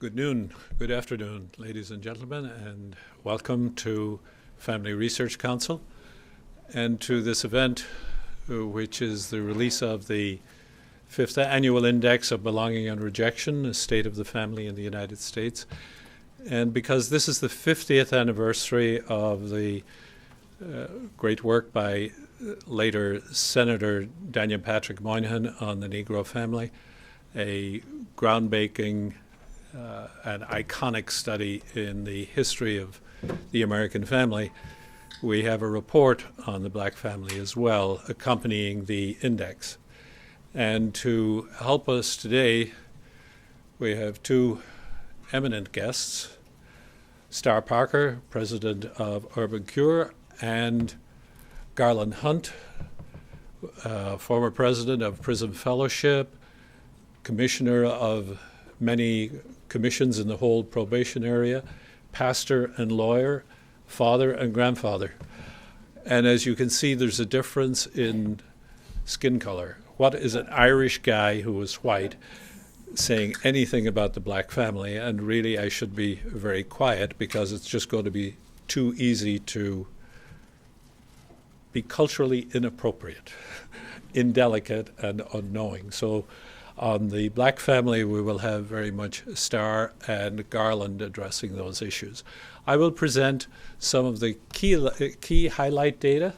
Good noon, good afternoon, ladies and gentlemen, and welcome to Family Research Council and to this event, which is the release of the 5th Annual Index of Belonging and Rejection, the State of the Family in the United States. And because this is the 50th anniversary of the great work by later Senator Daniel Patrick Moynihan on the Negro family, a groundbreaking an iconic study in the history of the American family, we have a report on the black family as well, accompanying the index. And to help us today, we have two eminent guests, Star Parker, president of Urban Cure, and Garland Hunt, former president of Prism Fellowship, commissioner of many commissions in the whole probation area, pastor and lawyer, father and grandfather. And as you can see, there's a difference in skin color. What is an Irish guy who is white saying anything about the black family? And really, I should be very quiet because it's just going to be too easy to be culturally inappropriate, indelicate, and unknowing. So on the black family, we will have very much Star and Garland addressing those issues. I will present some of the key highlight data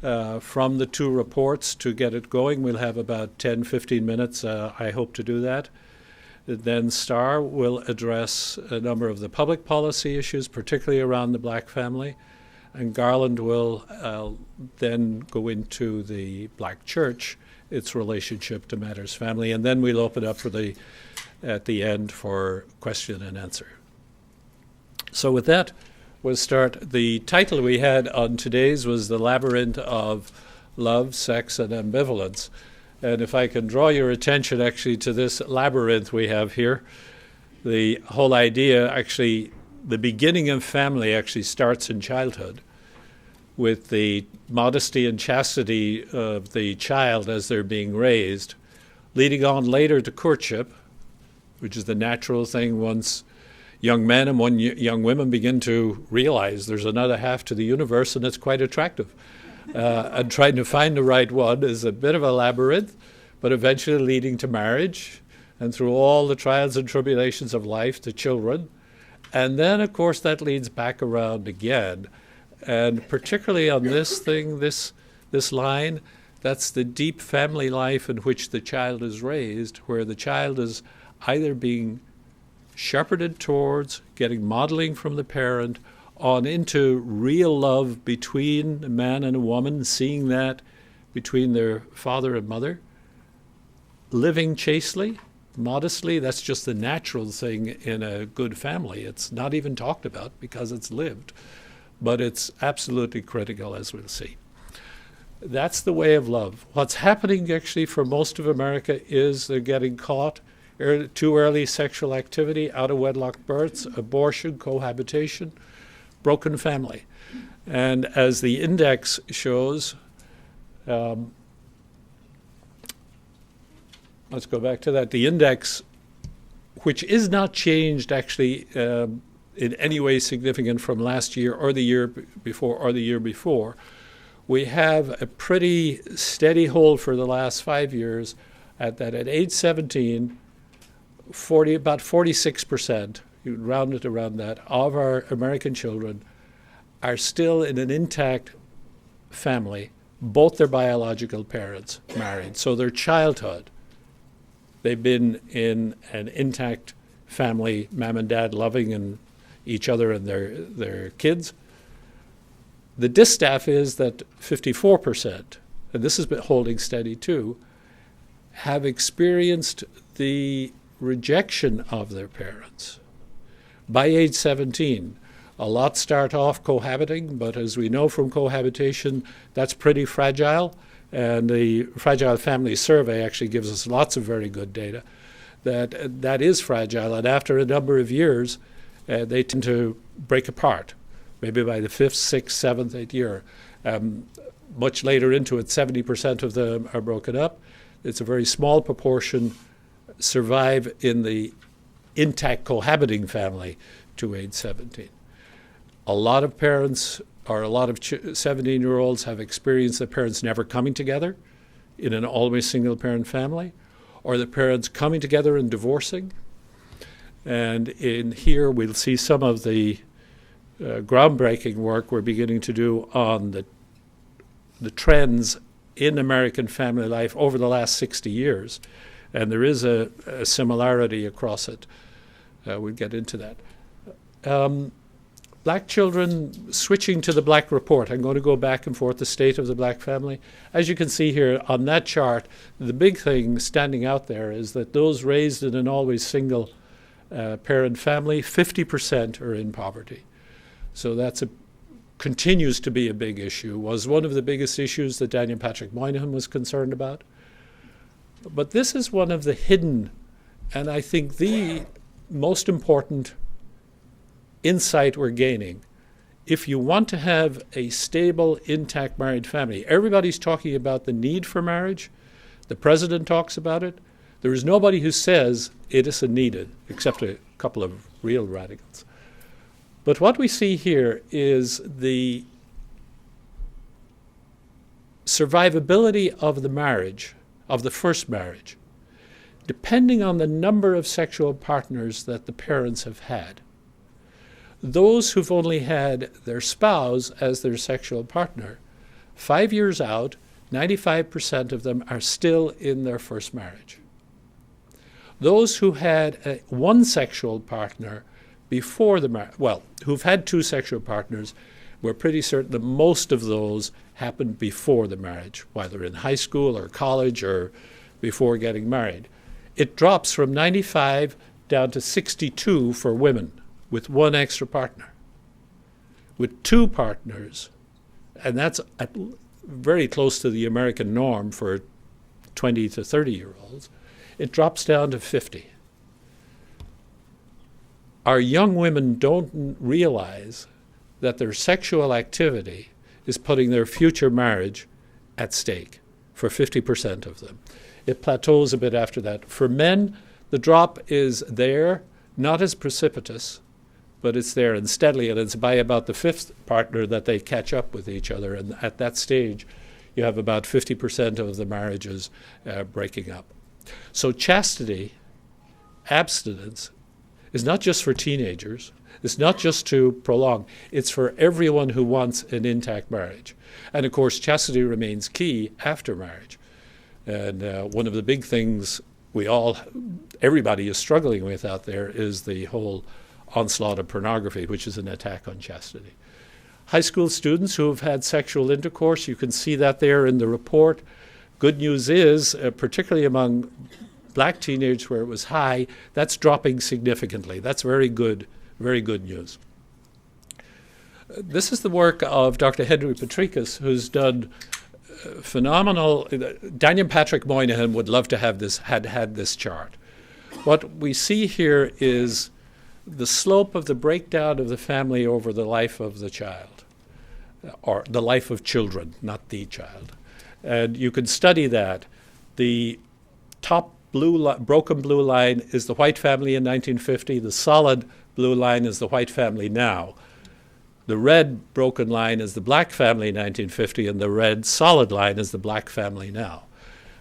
from the two reports to get it going. We'll have about 10-15 minutes, I hope to do that. Then Star will address a number of the public policy issues, particularly around the black family. And Garland will then go into the black church, its relationship to Matters Family, and then we'll open up at the end for question and answer. So with that, we'll start. The title we had on today's was The Labyrinth of Love, Sex, and Ambivalence. And if I can draw your attention actually to this labyrinth we have here, the whole idea actually, the beginning of family actually starts in childhood, with the modesty and chastity of the child as they're being raised, leading on later to courtship, which is the natural thing once young men and young women begin to realize there's another half to the universe and it's quite attractive. And trying to find the right one is a bit of a labyrinth, but eventually leading to marriage and through all the trials and tribulations of life to children. And then, of course, that leads back around again. And particularly on this thing, this line, that's the deep family life in which the child is raised, where the child is either being shepherded towards, getting modeling from the parent, on into real love between a man and a woman, seeing that between their father and mother, living chastely, modestly. That's just the natural thing in a good family. It's not even talked about because it's lived. But it's absolutely critical, as we'll see. That's the way of love. What's happening actually for most of America is they're getting caught, too early sexual activity, out-of-wedlock births, abortion, cohabitation, broken family. And as the index shows, let's go back to that. The index, which is not changed actually in any way significant from last year or the year before, we have a pretty steady hold for the last 5 years at age 17, about 46%, you round it around that, of our American children are still in an intact family, both their biological parents married. So their childhood, they've been in an intact family, mom and dad loving and each other and their kids. The distaff is that 54%, and this has been holding steady too, have experienced the rejection of their parents. By age 17, a lot start off cohabiting, but as we know from cohabitation, that's pretty fragile. And the Fragile Family Survey actually gives us lots of very good data that is fragile. And after a number of years, they tend to break apart, maybe by the 5th, 6th, 7th, 8th year. Much later into it, 70% of them are broken up. It's a very small proportion survive in the intact cohabiting family to age 17. A lot of parents or a lot of 17-year-olds have experienced the parents never coming together in an always single-parent family, or the parents coming together and divorcing. And in here we'll see some of the groundbreaking work we're beginning to do on the trends in American family life over the last 60 years. And there is a similarity across it. We'll get into that. Black children, switching to the Black Report. I'm going to go back and forth, the state of the black family. As you can see here on that chart, the big thing standing out there is that those raised in an always single parent family, 50% are in poverty. So that's continues to be a big issue, was one of the biggest issues that Daniel Patrick Moynihan was concerned about. But this is one of the hidden, and I think the most important insight we're gaining. If you want to have a stable, intact married family, everybody's talking about the need for marriage. The president talks about it. There is nobody who says it isn't needed, except a couple of real radicals. But what we see here is the survivability of the marriage, of the first marriage, depending on the number of sexual partners that the parents have had. Those who've only had their spouse as their sexual partner, 5 years out, 95% of them are still in their first marriage. Those who had one sexual partner before the marriage, well, who've had two sexual partners, we're pretty certain that most of those happened before the marriage, whether in high school or college or before getting married. It drops from 95 down to 62 for women, with one extra partner. With two partners, and that's very close to the American norm for 20 to 30-year-olds, it drops down to 50. Our young women don't realize that their sexual activity is putting their future marriage at stake for 50% of them. It plateaus a bit after that. For men, the drop is there, not as precipitous, but it's there and steadily, and it's by about the fifth partner that they catch up with each other. And at that stage, you have about 50% of the marriages breaking up. So chastity, abstinence, is not just for teenagers. It's not just to prolong. It's for everyone who wants an intact marriage. And of course, chastity remains key after marriage. And one of the big things everybody is struggling with out there is the whole onslaught of pornography, which is an attack on chastity. High school students who have had sexual intercourse, you can see that there in the report. Good news is, particularly among black teenagers where it was high, that's dropping significantly. That's very good news. This is the work of Dr. Henry Petrikis, who's done phenomenal. Daniel Patrick Moynihan would love to have had this chart. What we see here is the slope of the breakdown of the family over the life of the child, or the life of children, not the child. And you can study that. The top broken blue line is the white family in 1950. The solid blue line is the white family now. The red broken line is the black family in 1950, and the red solid line is the black family now.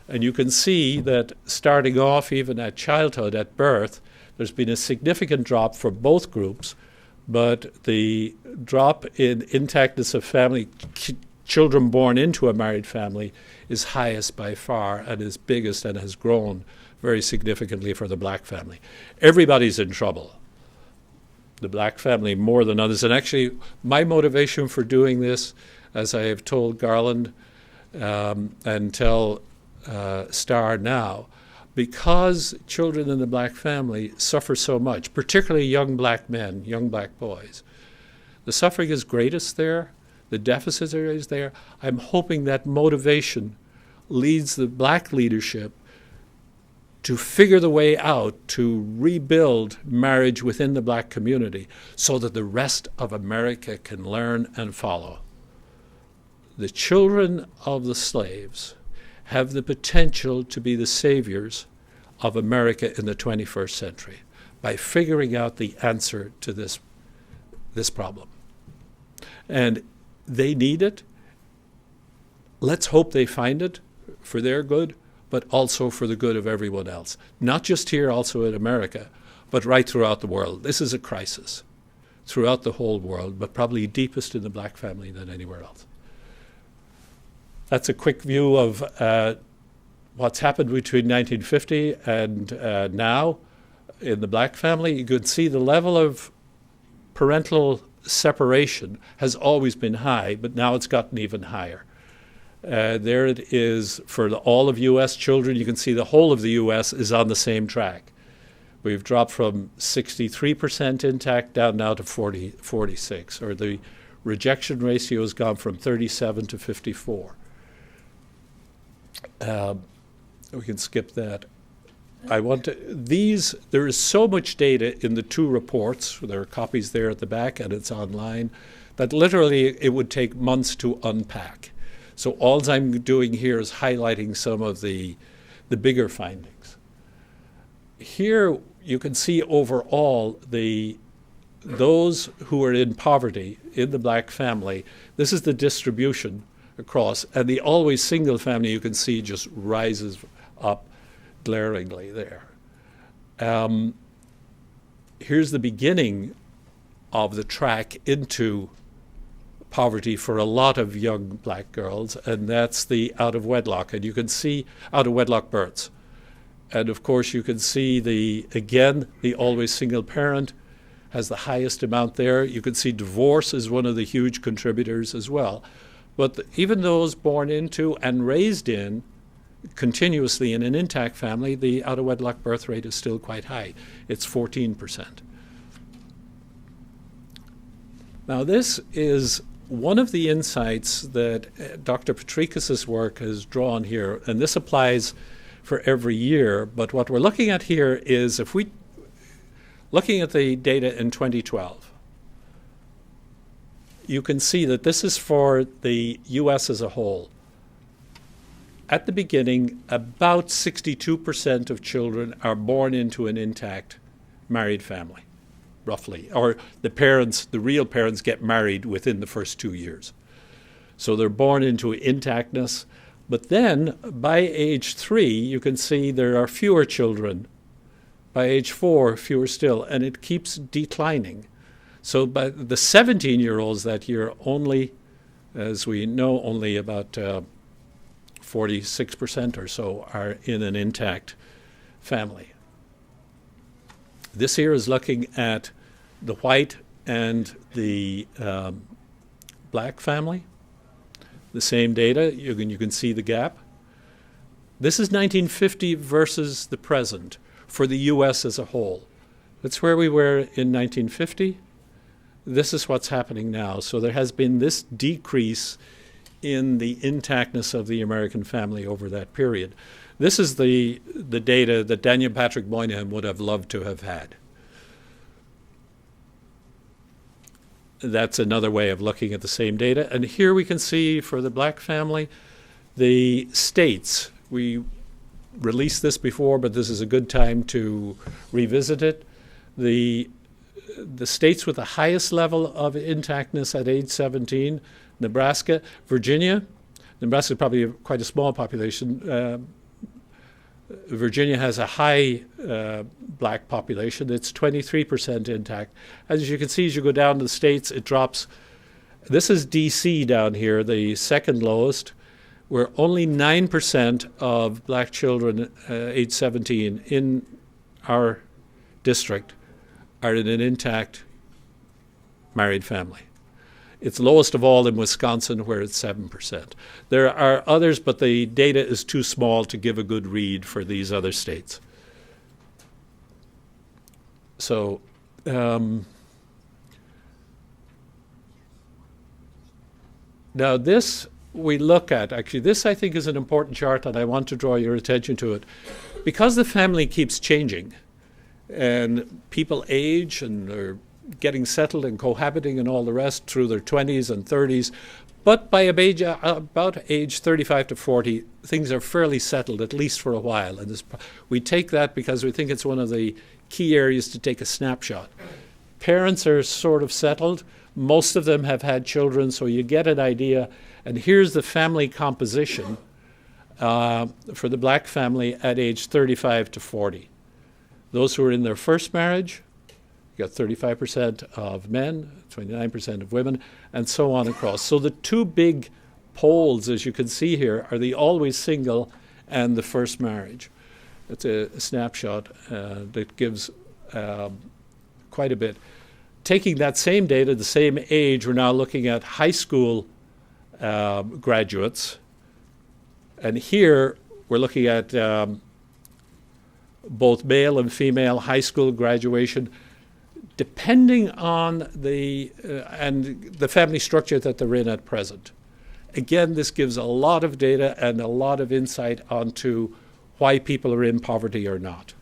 And you can see that starting off even at childhood, at birth, there's been a significant drop for both groups, but the drop in intactness of family, children born into a married family, is highest by far and is biggest and has grown very significantly for the black family. Everybody's in trouble. The black family more than others. And actually, my motivation for doing this, as I have told Garland and tell Starr now, because children in the black family suffer so much, particularly young black men, young black boys, the suffering is greatest there, the deficit is there. I'm hoping that motivation leads the black leadership to figure the way out to rebuild marriage within the black community so that the rest of America can learn and follow. The children of the slaves have the potential to be the saviors of America in the 21st century by figuring out the answer to this problem. And they need it. Let's hope they find it for their good, but also for the good of everyone else. Not just here, also in America, but right throughout the world. This is a crisis throughout the whole world, but probably deepest in the black family than anywhere else. That's a quick view of what's happened between 1950 and now in the black family. You could see the level of parental separation has always been high, but now it's gotten even higher. There it is for all of U.S. children. You can see the whole of the U.S. is on the same track. We've dropped from 63% intact down now to 46, or the rejection ratio has gone from 37 to 54. We can skip that. There is so much data in the two reports, there are copies there at the back and it's online, that literally it would take months to unpack. So all I'm doing here is highlighting some of the bigger findings. Here you can see overall those who are in poverty in the black family, this is the distribution across, and the always single family you can see just rises up glaringly there. Here's the beginning of the track into poverty for a lot of young black girls, and that's the out-of-wedlock. And you can see out-of-wedlock births. And of course you can see the always single parent has the highest amount there. You can see divorce is one of the huge contributors as well. But even those born into and raised in continuously in an intact family, the out-of-wedlock birth rate is still quite high. It's 14%. Now this is one of the insights that Dr. Patricus's work has drawn here, and this applies for every year, but what we're looking at here is looking at the data in 2012, you can see that this is for the U.S. as a whole. At the beginning, about 62% of children are born into an intact married family, roughly. Or the real parents get married within the first 2 years. So they're born into intactness. But then, by age 3, you can see there are fewer children. By age 4, fewer still, and it keeps declining. So by the 17-year-olds that year, only, as we know, only about 46% or so are in an intact family. This here is looking at the white and the black family. The same data, you can see the gap. This is 1950 versus the present for the U.S. as a whole. That's where we were in 1950. This is what's happening now. So there has been this decrease in the intactness of the American family over that period. This is the data that Daniel Patrick Moynihan would have loved to have had. That's another way of looking at the same data. And here we can see for the black family, the states. We released this before, but this is a good time to revisit it. The states with the highest level of intactness at age 17, Nebraska, Virginia. Nebraska is probably quite a small population. Virginia has a high black population. It's 23% intact. As you can see, as you go down to the states, it drops. This is D.C. down here, the second lowest, where only 9% of black children age 17 in our district are in an intact married family. It's lowest of all in Wisconsin, where it's 7%. There are others, but the data is too small to give a good read for these other states. So now this we look at, actually this I think is an important chart, and I want to draw your attention to it. Because the family keeps changing and people age and are getting settled and cohabiting and all the rest through their 20s and 30s. But by about age 35 to 40, things are fairly settled, at least for a while. And we take that because we think it's one of the key areas to take a snapshot. Parents are sort of settled. Most of them have had children, so you get an idea. And here's the family composition for the black family at age 35 to 40. Those who are in their first marriage, you got 35% of men, 29% of women, and so on across. So the two big poles, as you can see here, are the always single and the first marriage. It's a snapshot that gives quite a bit. Taking that same data, the same age, we're now looking at high school graduates. And here we're looking at both male and female high school graduation, depending on the family structure that they're in at present. Again, this gives a lot of data and a lot of insight onto why people are in poverty or not.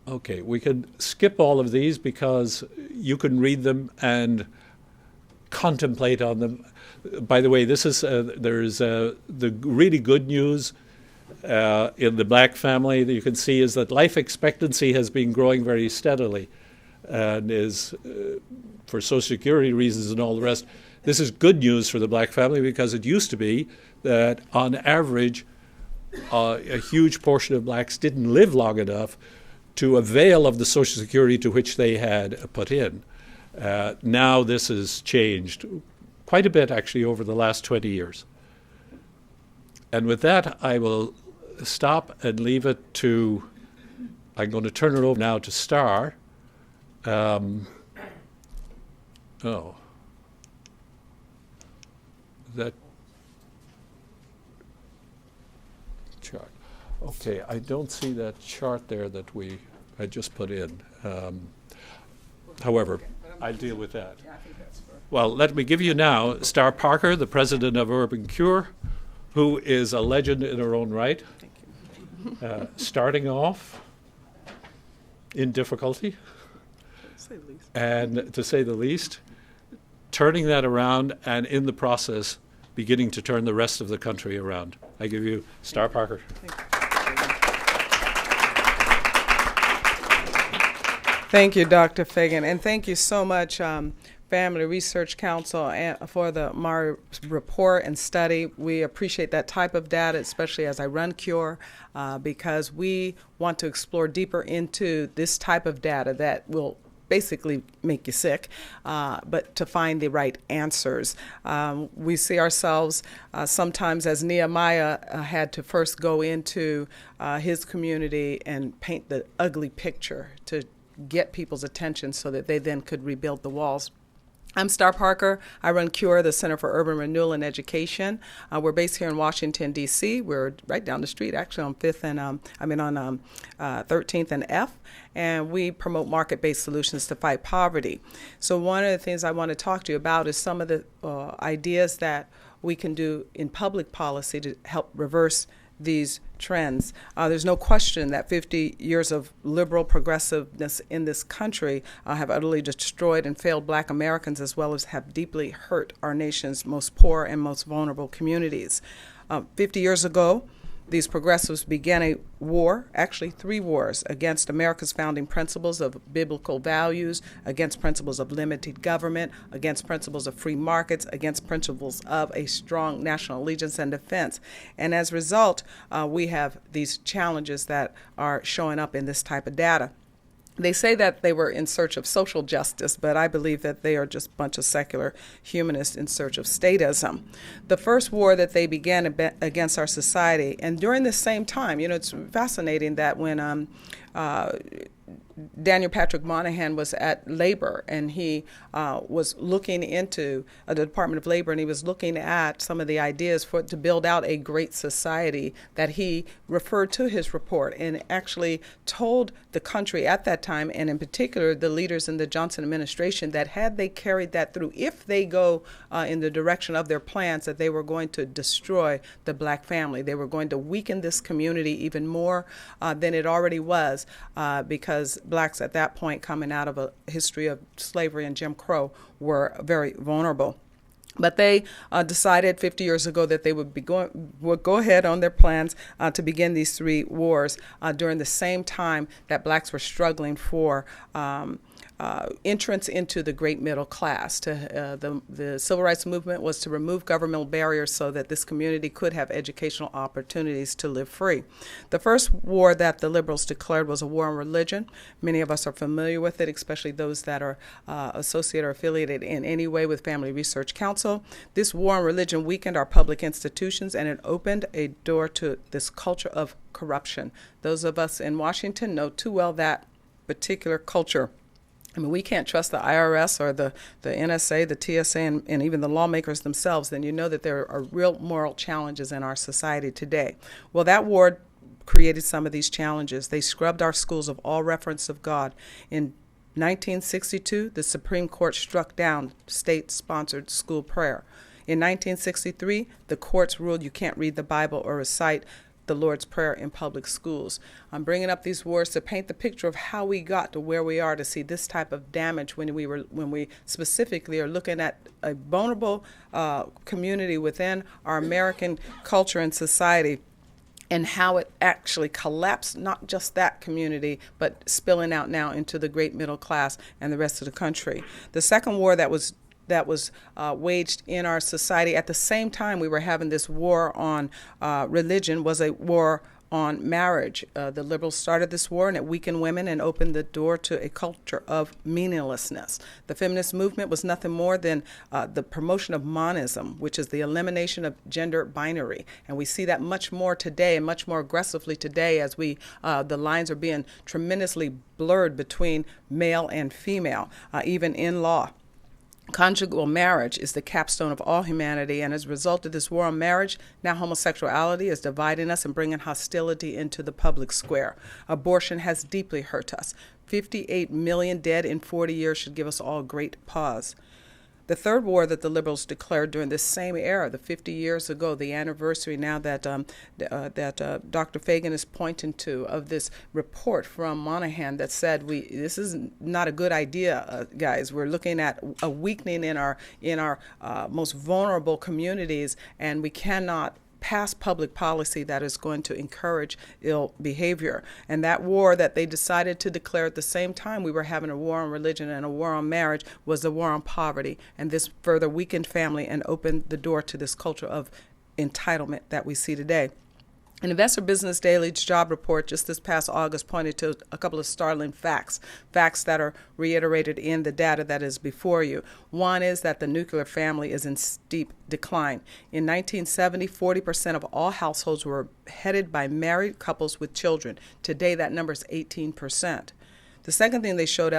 Okay, we can skip all of these because you can read them and contemplate on them. By the way, this is there's the really good news in the black family that you can see is that life expectancy has been growing very steadily and is, for Social Security reasons and all the rest, this is good news for the black family because it used to be that on average a huge portion of blacks didn't live long enough to avail of the Social Security to which they had put in. Now this has changed quite a bit actually over the last 20 years. And with that, I will stop and leave it to, I'm going to turn it over now to Star. That chart. Okay, I don't see that chart there that I just put in. However, I'll deal with that. Well, let me give you now Star Parker, the president of Urban Cure, who is a legend in her own right. Thank you. Starting off in difficulty, and to say the least, turning that around, and in the process, beginning to turn the rest of the country around. I give you Star Parker. Thank you, Dr. Fagan, and thank you so much, Family Research Council, for the MARI report and study. We appreciate that type of data, especially as I run CURE, because we want to explore deeper into this type of data that will basically make you sick, but to find the right answers. We see ourselves sometimes as Nehemiah had to first go into his community and paint the ugly picture to get people's attention so that they then could rebuild the walls. I'm Star Parker. I run CURE, the Center for Urban Renewal and Education. We're based here in Washington, D.C. We're right down the street, actually, on 5th and on 13th and F, and we promote market-based solutions to fight poverty. So one of the things I want to talk to you about is some of the ideas that we can do in public policy to help reverse these trends. There's no question that 50 years of liberal progressiveness in this country have utterly destroyed and failed Black Americans, as well as have deeply hurt our nation's most poor and most vulnerable communities. 50 years ago, these progressives began a war, actually 3 wars, against America's founding principles of biblical values, against principles of limited government, against principles of free markets, against principles of a strong national allegiance and defense. And as a result, we have these challenges that are showing up in this type of data. They say that they were in search of social justice, but I believe that they are just a bunch of secular humanists in search of statism. The first war that they began against our society, and during the same time, it's fascinating that when Daniel Patrick Moynihan was at Labor, and he was looking into the Department of Labor, and he was looking at some of the ideas to build out a great society that he referred to his report, and actually told the country at that time, and in particular the leaders in the Johnson administration, that had they carried that through, if they go in the direction of their plans, that they were going to destroy the Black family. They were going to weaken this community even more than it already was, because Blacks at that point, coming out of a history of slavery and Jim Crow, were very vulnerable. But they decided 50 years ago that they would go ahead on their plans to begin these three wars during the same time that blacks were struggling for entrance into the great middle class. The civil rights movement was to remove governmental barriers so that this community could have educational opportunities to live free. The first war that the liberals declared was a war on religion. Many of us are familiar with it, especially those that are associated or affiliated in any way with Family Research Council. This war on religion weakened our public institutions, and it opened a door to this culture of corruption. Those of us in Washington know too well that particular culture. I mean, we can't trust the IRS or the NSA, the TSA, and even the lawmakers themselves. Then you know that there are real moral challenges in our society today. Well, that war created some of these challenges. They scrubbed our schools of all reference of God. In 1962, the Supreme Court struck down state-sponsored school prayer. In 1963, the courts ruled you can't read the Bible or recite the Lord's Prayer in public schools. I'm bringing up these wars to paint the picture of how we got to where we are, to see this type of damage when we specifically are looking at a vulnerable community within our American culture and society, and how it actually collapsed not just that community, but spilling out now into the great middle class and the rest of the country. The second war that was waged in our society at the same time we were having this war on religion was a war on marriage. The liberals started this war, and it weakened women and opened the door to a culture of meaninglessness. The feminist movement was nothing more than the promotion of monism, which is the elimination of gender binary. And we see that much more today, and much more aggressively today, as the lines are being tremendously blurred between male and female, even in law. Conjugal marriage is the capstone of all humanity, and as a result of this war on marriage, now homosexuality is dividing us and bringing hostility into the public square. Abortion has deeply hurt us. 58 million dead in 40 years should give us all great pause. The third war that the liberals declared during this same era, the 50 years ago, the anniversary now that Dr. Fagan is pointing to, of this report from Moynihan that said this is not a good idea, guys. We're looking at a weakening in our most vulnerable communities, and we cannot pass public policy that is going to encourage ill behavior. And that war that they decided to declare at the same time we were having a war on religion and a war on marriage was the war on poverty. And this further weakened family and opened the door to this culture of entitlement that we see today. An Investor Business Daily's job report just this past August pointed to a couple of startling facts that are reiterated in the data that is before you. One is that the nuclear family is in steep decline. In 1970, 40% of all households were headed by married couples with children. Today, that number is 18%. The second thing they showed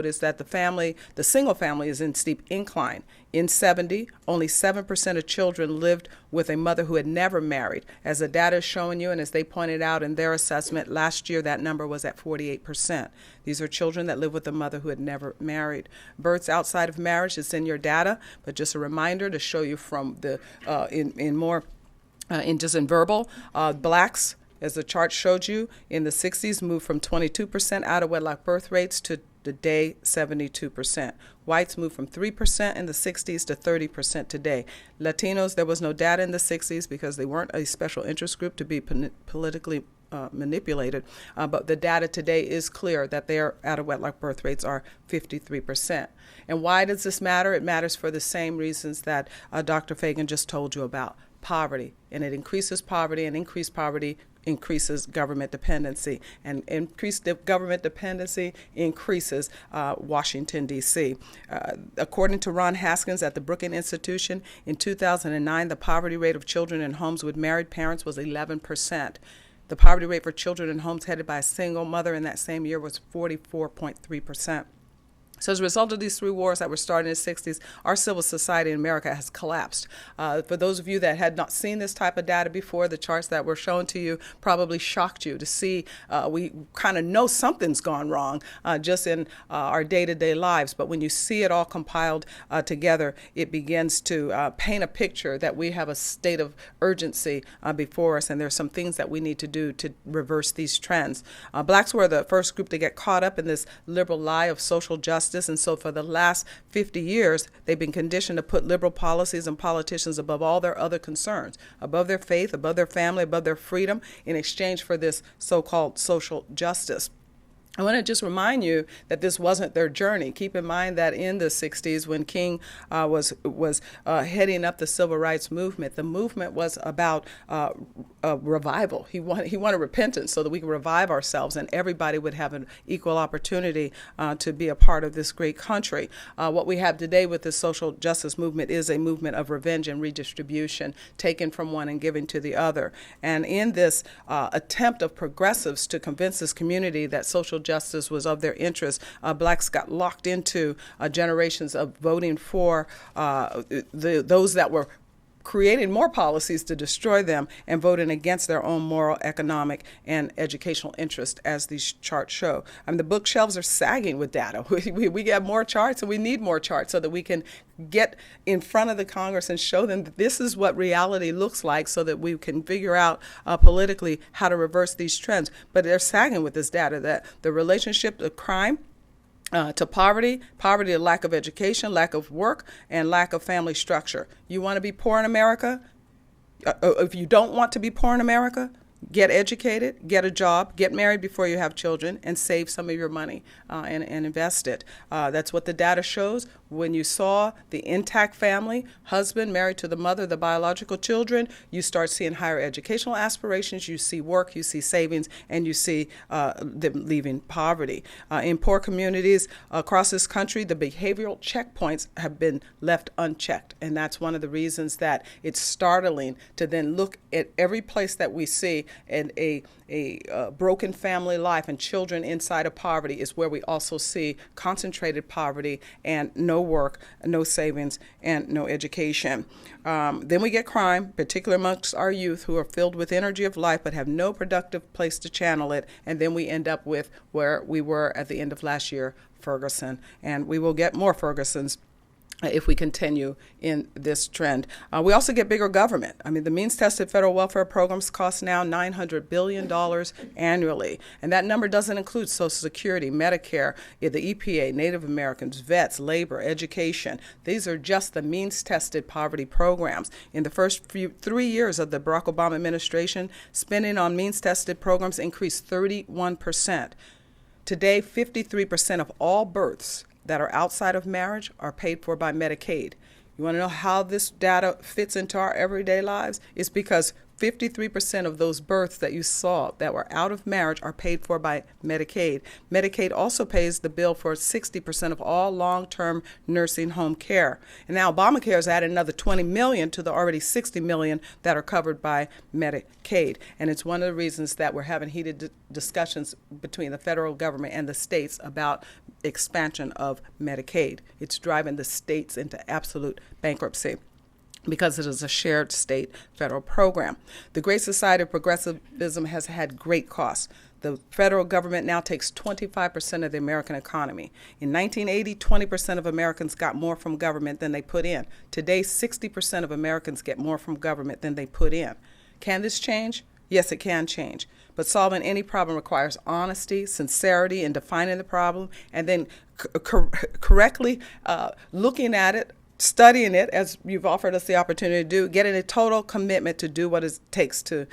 is that the single family is in steep incline. In 70, only 7% of children lived with a mother who had never married. As the data is showing you, and as they pointed out in their assessment, last year that number was at 48%. These are children that live with a mother who had never married. Births outside of marriage is in your data, but just a reminder to show you from the in verbal, blacks, as the chart showed you, in the 60s moved from 22% out of wedlock birth rates to today 72%. Whites moved from 3% in the 60s to 30% today. Latinos, there was no data in the 60s because they weren't a special interest group to be politically manipulated, but the data today is clear that their out of wedlock birth rates are 53%. And why does this matter? It matters for the same reasons that Dr. Fagan just told you about. Poverty, and it increases poverty, and increased poverty increases government dependency, and increased government dependency increases Washington, D.C. According to Ron Haskins at the Brookings Institution, in 2009, the poverty rate of children in homes with married parents was 11%. The poverty rate for children in homes headed by a single mother in that same year was 44.3%. So as a result of these three wars that were started in the 60s, our civil society in America has collapsed. For those of you that had not seen this type of data before, the charts that were shown to you probably shocked you to see we kind of know something's gone wrong just in our day-to-day lives. But when you see it all compiled together, it begins to paint a picture that we have a state of urgency before us, and there's some things that we need to do to reverse these trends. Blacks were the first group to get caught up in this liberal lie of social justice justice. And so for the last 50 years, they've been conditioned to put liberal policies and politicians above all their other concerns, above their faith, above their family, above their freedom, in exchange for this so-called social justice. I want to just remind you that this wasn't their journey. Keep in mind that in the 60s, when King was heading up the civil rights movement, the movement was about revival. He wanted repentance so that we could revive ourselves and everybody would have an equal opportunity to be a part of this great country. What we have today with the social justice movement is a movement of revenge and redistribution, taken from one and given to the other. And in this attempt of progressives to convince this community that social justice was of their interest, blacks got locked into generations of voting for those that were creating more policies to destroy them and voting against their own moral, economic, and educational interest, as these charts show. I mean, the bookshelves are sagging with data. We get more charts, and we need more charts so that we can get in front of the Congress and show them that this is what reality looks like so that we can figure out politically how to reverse these trends. But they're sagging with this data, that the relationship of crime to poverty to lack of education, lack of work, and lack of family structure. You want to be poor in America? If you don't want to be poor in America, get educated, get a job, get married before you have children, and save some of your money and invest it. That's what the data shows. When you saw the intact family, husband married to the mother, the biological children, you start seeing higher educational aspirations, you see work, you see savings, and you see them leaving poverty. In poor communities across this country, the behavioral checkpoints have been left unchecked, and that's one of the reasons that it's startling to then look at every place that we see and a broken family life and children inside of poverty is where we also see concentrated poverty and no work, no savings, and no education. Then we get crime, particularly amongst our youth who are filled with energy of life but have no productive place to channel it. And then we end up with where we were at the end of last year, Ferguson. And we will get more Fergusons if we continue in this trend. We also get bigger government. I mean, the means-tested federal welfare programs cost now $900 billion annually. And that number doesn't include Social Security, Medicare, the EPA, Native Americans, vets, labor, education. These are just the means-tested poverty programs. In the first 3 years of the Barack Obama administration, spending on means-tested programs increased 31%. Today, 53% of all births that are outside of marriage are paid for by Medicaid. You want to know how this data fits into our everyday lives? It's because 53% of those births that you saw that were out of marriage are paid for by Medicaid. Medicaid also pays the bill for 60% of all long-term nursing home care. And now Obamacare has added another 20 million to the already 60 million that are covered by Medicaid. And it's one of the reasons that we're having heated discussions between the federal government and the states about expansion of Medicaid. It's driving the states into absolute bankruptcy, because it is a shared state federal program. The Great Society of Progressivism has had great costs. The federal government now takes 25% of the American economy. In 1980, 20% of Americans got more from government than they put in. Today, 60% of Americans get more from government than they put in. Can this change? Yes, it can change. But solving any problem requires honesty, sincerity in defining the problem, and then correctly looking at it, studying it, as you've offered us the opportunity to do, getting a total commitment to do what it takes to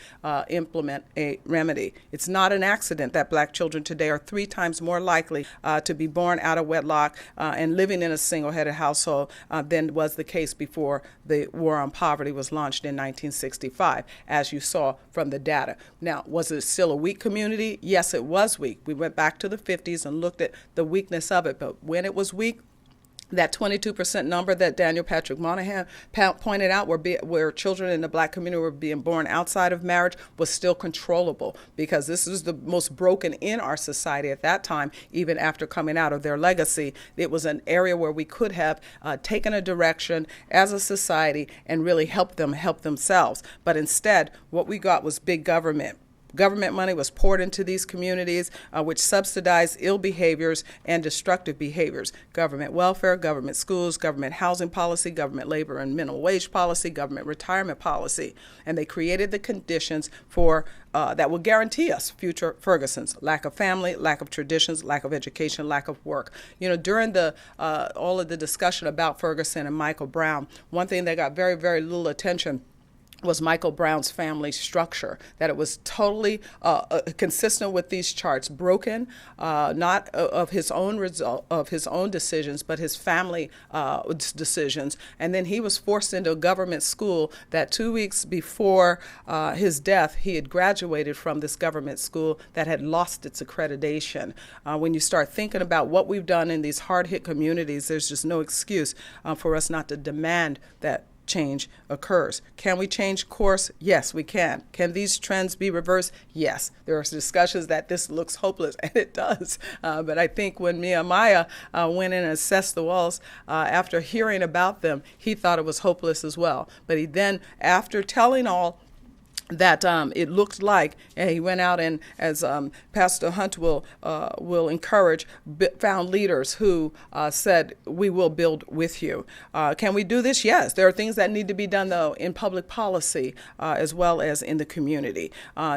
implement a remedy. It's not an accident that black children today are 3 times more likely to be born out of wedlock and living in a single-headed household than was the case before the War on Poverty was launched in 1965, as you saw from the data. Now, was it still a weak community? Yes, it was weak. We went back to the 50s and looked at the weakness of it, but when it was weak, that 22% number that Daniel Patrick Moynihan pointed out, where children in the black community were being born outside of marriage, was still controllable, because this was the most broken in our society at that time, even after coming out of their legacy. It was an area where we could have taken a direction as a society and really helped them help themselves. But instead, what we got was big government, Government money was poured into these communities, which subsidized ill behaviors and destructive behaviors. Government welfare, government schools, government housing policy, government labor and minimum wage policy, government retirement policy. And they created the conditions for that will guarantee us future Fergusons: lack of family, lack of traditions, lack of education, lack of work. You know, during the all of the discussion about Ferguson and Michael Brown, one thing that got very, very little attention was Michael Brown's family structure, that it was totally consistent with these charts, broken, not of his own result, of his own decisions, but his family decisions. And then he was forced into a government school that 2 weeks before his death, he had graduated from this government school that had lost its accreditation. When you start thinking about what we've done in these hard-hit communities, there's just no excuse for us not to demand that change occurs. Can we change course? Yes, we can. Can these trends be reversed? Yes. There are discussions that this looks hopeless, and it does. But I think when Nehemiah went in and assessed the walls, after hearing about them, he thought it was hopeless as well. But he then, after telling all that it looked like, and he went out and, as Pastor Hunt will encourage, found leaders who said, we will build with you. Can we do this? Yes. There are things that need to be done, though, in public policy as well as in the community.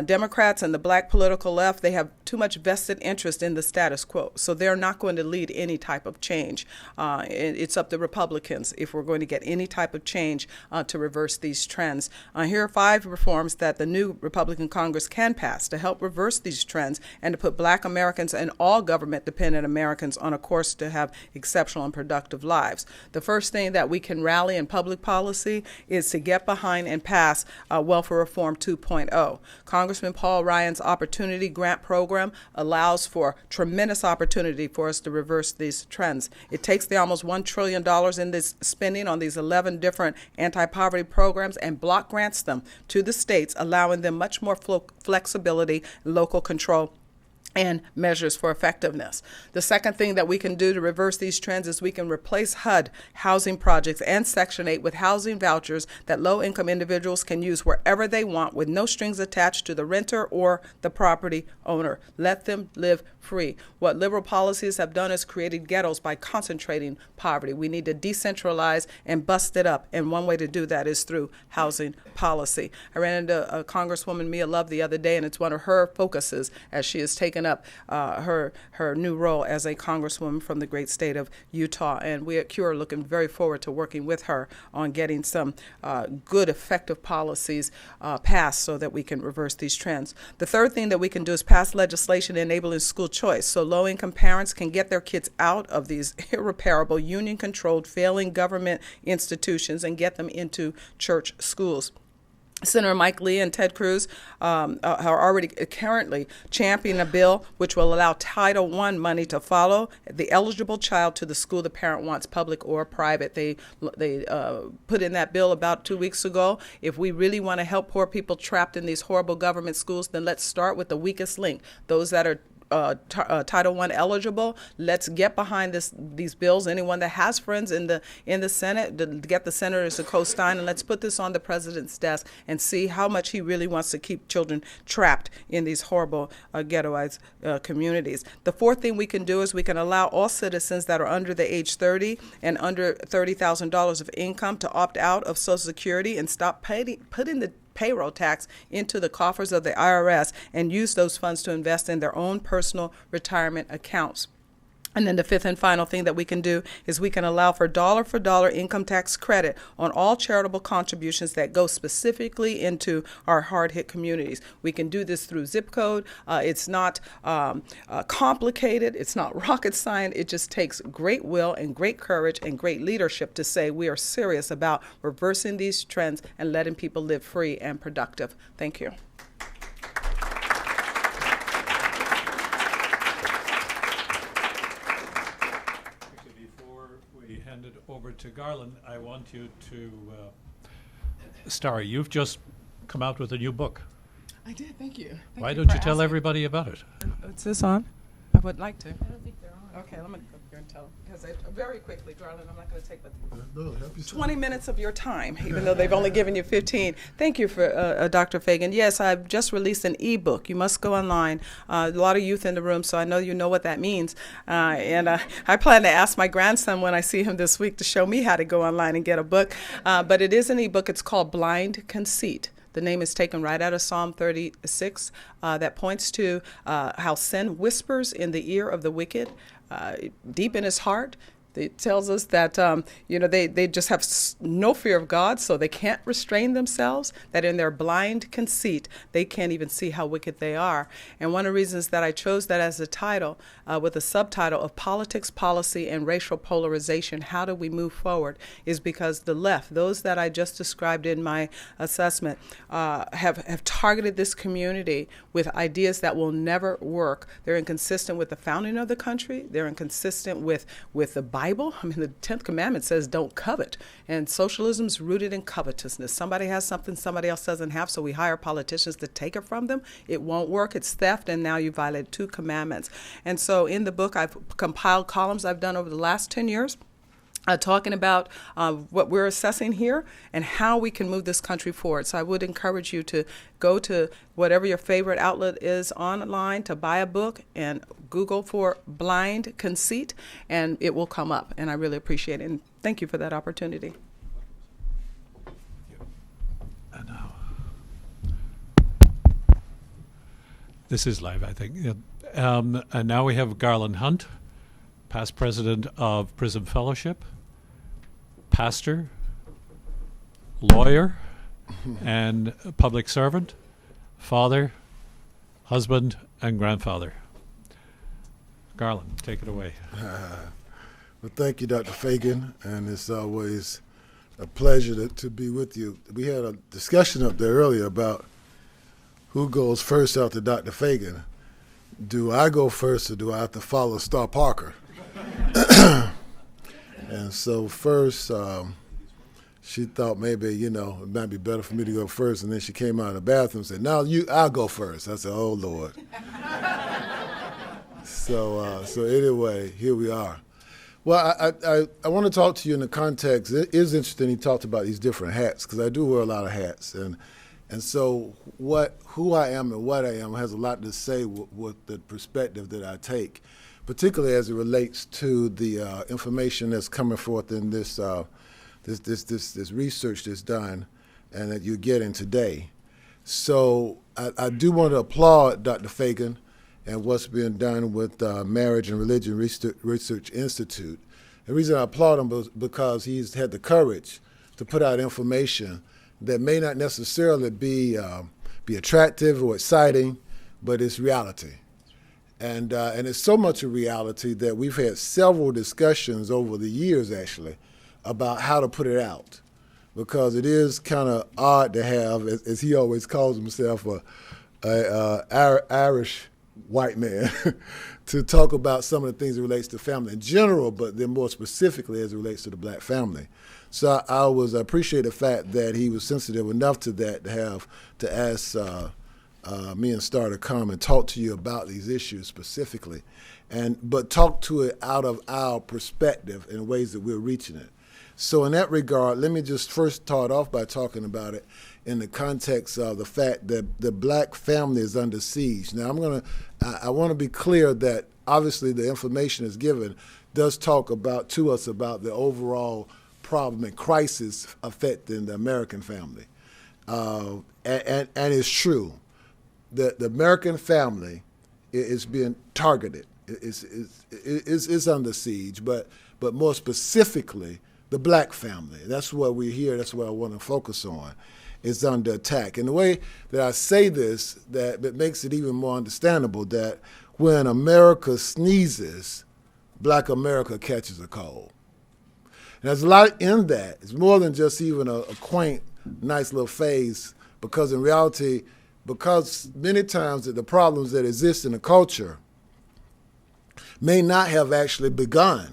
Democrats and the black political left, they have too much vested interest in the status quo, so they're not going to lead any type of change. It's up to Republicans if we're going to get any type of change to reverse these trends. Here are 5 reforms that the new Republican Congress can pass to help reverse these trends and to put black Americans and all government-dependent Americans on a course to have exceptional and productive lives. The first thing that we can rally in public policy is to get behind and pass Welfare Reform 2.0. Congressman Paul Ryan's Opportunity Grant Program allows for tremendous opportunity for us to reverse these trends. It takes the almost $1 trillion in this spending on these 11 different anti-poverty programs and block grants them to the states, allowing them much more flexibility, local control, and measures for effectiveness. The second thing that we can do to reverse these trends is we can replace HUD housing projects and Section 8 with housing vouchers that low-income individuals can use wherever they want with no strings attached to the renter or the property owner. Let them live free. What liberal policies have done is created ghettos by concentrating poverty. We need to decentralize and bust it up, and one way to do that is through housing policy. I ran into Congresswoman Mia Love the other day, and it's one of her focuses as she has taken up her new role as a congresswoman from the great state of Utah. And we at CURE are looking very forward to working with her on getting some good, effective policies passed so that we can reverse these trends. The third thing that we can do is pass legislation enabling school choice so low-income parents can get their kids out of these irreparable, union-controlled, failing government institutions and get them into church schools. Senator Mike Lee and Ted Cruz are already currently championing a bill which will allow Title I money to follow the eligible child to the school the parent wants, public or private. They put in that bill about 2 weeks ago. If we really want to help poor people trapped in these horrible government schools, then let's start with the weakest link, those that are Title I eligible. Let's get behind these bills. Anyone that has friends in the Senate, to get the senators to co-sign, and let's put this on the president's desk and see how much he really wants to keep children trapped in these horrible ghettoized communities. The fourth thing we can do is we can allow all citizens that are under the age 30 and under $30,000 of income to opt out of Social Security and stop putting the payroll tax into the coffers of the IRS and use those funds to invest in their own personal retirement accounts. And then the fifth and final thing that we can do is we can allow for dollar income tax credit on all charitable contributions that go specifically into our hard-hit communities. We can do this through zip code. It's not complicated. It's not rocket science. It just takes great will and great courage and great leadership to say we are serious about reversing these trends and letting people live free and productive. Thank you. Over to Garland, I want you to, Starry, you've just come out with a new book. I did, thank you. Why don't you tell everybody about it? Is this on? I would like to. I don't think they're on. Okay, let me go here and tell, because very quickly, Garland, I'm not going to take but No, help yourself. 20 minutes of your time, even though they've only given you 15. Thank you for Dr. Fagan. Yes, I've just released an ebook. You must go online. A lot of youth in the room, so I know you know what that means. And I plan to ask my grandson when I see him this week to show me how to go online and get a book. But it is an ebook. It's called Blind Conceit. The name is taken right out of Psalm 36 that points to how sin whispers in the ear of the wicked, deep in his heart. It tells us that, they just have no fear of God, so they can't restrain themselves, that in their blind conceit, they can't even see how wicked they are. And one of the reasons that I chose that as a title, with a subtitle of Politics, Policy, and Racial Polarization, How Do We Move Forward, is because the left, those that I just described in my assessment, have targeted this community with ideas that will never work. They're inconsistent with the founding of the country. They're inconsistent with the Bible. I mean, the 10th commandment says don't covet. And socialism's rooted in covetousness. Somebody has something somebody else doesn't have, so we hire politicians to take it from them. It won't work. It's theft, and now you violate 2 commandments. And so in the book, I've compiled columns I've done over the last 10 years. Talking about what we're assessing here and how we can move this country forward. So I would encourage you to go to whatever your favorite outlet is online to buy a book and Google for Blind Conceit, and it will come up. And I really appreciate it. And thank you for that opportunity. And now, this is live, I think. And now we have Garland Hunt, past president of Prism Fellowship, pastor, lawyer, and public servant, father, husband, and grandfather. Garland, take it away. Well, thank you, Dr. Fagan, and it's always a pleasure to be with you. We had a discussion up there earlier about who goes first after Dr. Fagan. Do I go first, or do I have to follow Star Parker? And so first, she thought maybe, it might be better for me to go first, and then she came out of the bathroom and said, "No, I'll go first." I said, "Oh, Lord." So anyway, here we are. Well, I want to talk to you in the context. It is interesting he talked about these different hats, because I do wear a lot of hats. And so who I am and what I am has a lot to say with the perspective that I take, particularly as it relates to the information that's coming forth in this research that's done and that you're getting today. So I do want to applaud Dr. Fagan and what's being done with Marriage and Religion Research Institute. The reason I applaud him is because he's had the courage to put out information that may not necessarily be attractive or exciting, but it's reality. And it's so much a reality that we've had several discussions over the years, actually, about how to put it out. Because it is kind of odd to have, as he always calls himself, a Irish white man, to talk about some of the things that relates to family in general, but then more specifically as it relates to the black family. So I appreciate the fact that he was sensitive enough to that to ask me and Star to come and talk to you about these issues specifically, but talk to it out of our perspective in ways that we're reaching it. So in that regard, let me just first start off by talking about it in the context of the fact that the black family is under siege. Now I want to be clear that obviously the information is given does talk to us about the overall problem and crisis affecting the American family. And it's true that the American family is being targeted. It's under siege, but more specifically, the black family. That's what we're here. That's what I want to focus on. Is under attack. And the way that I say this, that makes it even more understandable that when America sneezes, black America catches a cold. And there's a lot in that. It's more than just even a quaint, nice little phase, because in reality, because many times the problems that exist in the culture may not have actually begun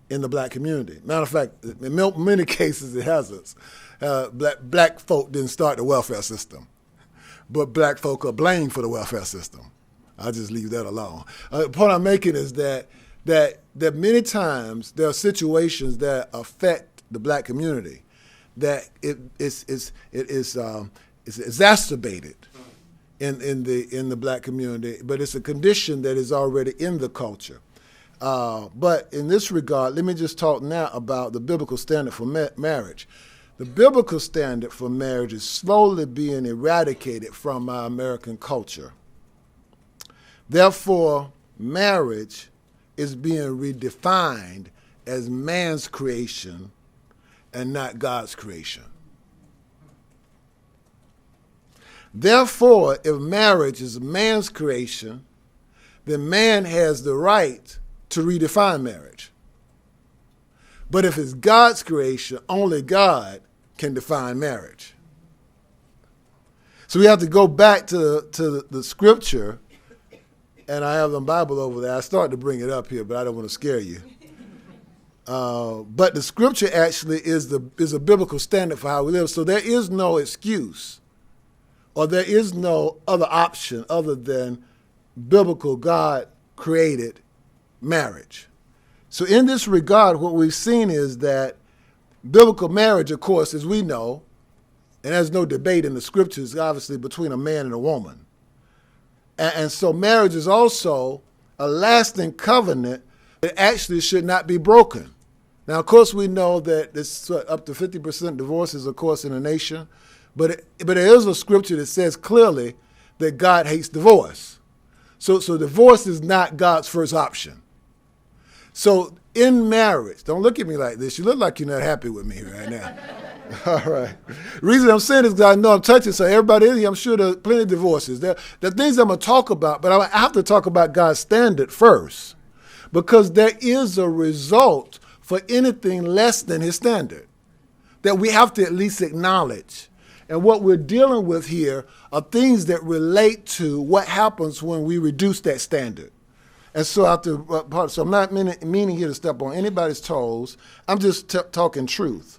in the black community. Matter of fact, in many cases it hasn't. Black folk didn't start the welfare system, but black folk are blamed for the welfare system. I'll just leave that alone. The point I'm making is that that many times there are situations that affect the black community that it is exacerbated in the black community, but it's a condition that is already in the culture. But in this regard, let me just talk now about the biblical standard for marriage. The biblical standard for marriage is slowly being eradicated from our American culture. Therefore, marriage is being redefined as man's creation and not God's creation. Therefore, if marriage is man's creation, then man has the right to redefine marriage. But if it's God's creation, only God can define marriage. So we have to go back to the scripture, and I have the Bible over there. I started to bring it up here, but I don't want to scare you. But the scripture actually is a biblical standard for how we live. So there is no excuse, or there is no other option other than biblical, God-created marriage. So in this regard, what we've seen is that biblical marriage, of course, as we know, and there's no debate in the scriptures, obviously, between a man and a woman. And so marriage is also a lasting covenant that actually should not be broken. Now, of course, we know that there's up to 50% divorces, of course, in the nation. But there is a scripture that says clearly that God hates divorce. So divorce is not God's first option. So in marriage, don't look at me like this. You look like you're not happy with me right now. All right. The reason I'm saying this is because I know I'm touching, so everybody in here, I'm sure there are plenty of divorces. There are things I'm going to talk about, but I have to talk about God's standard first, because there is a result for anything less than his standard that we have to at least acknowledge. And what we're dealing with here are things that relate to what happens when we reduce that standard. And so I'm not meaning here to step on anybody's toes. I'm just talking truth.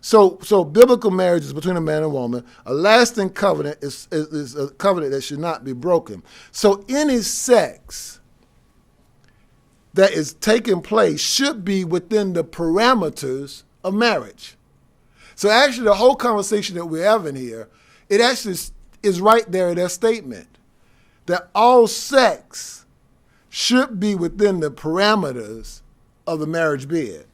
So biblical marriage is between a man and a woman. A lasting covenant is a covenant that should not be broken. So any sex that is taking place should be within the parameters of marriage. So actually the whole conversation that we're having here, it actually is right there in that statement, that all sex should be within the parameters of the marriage bed.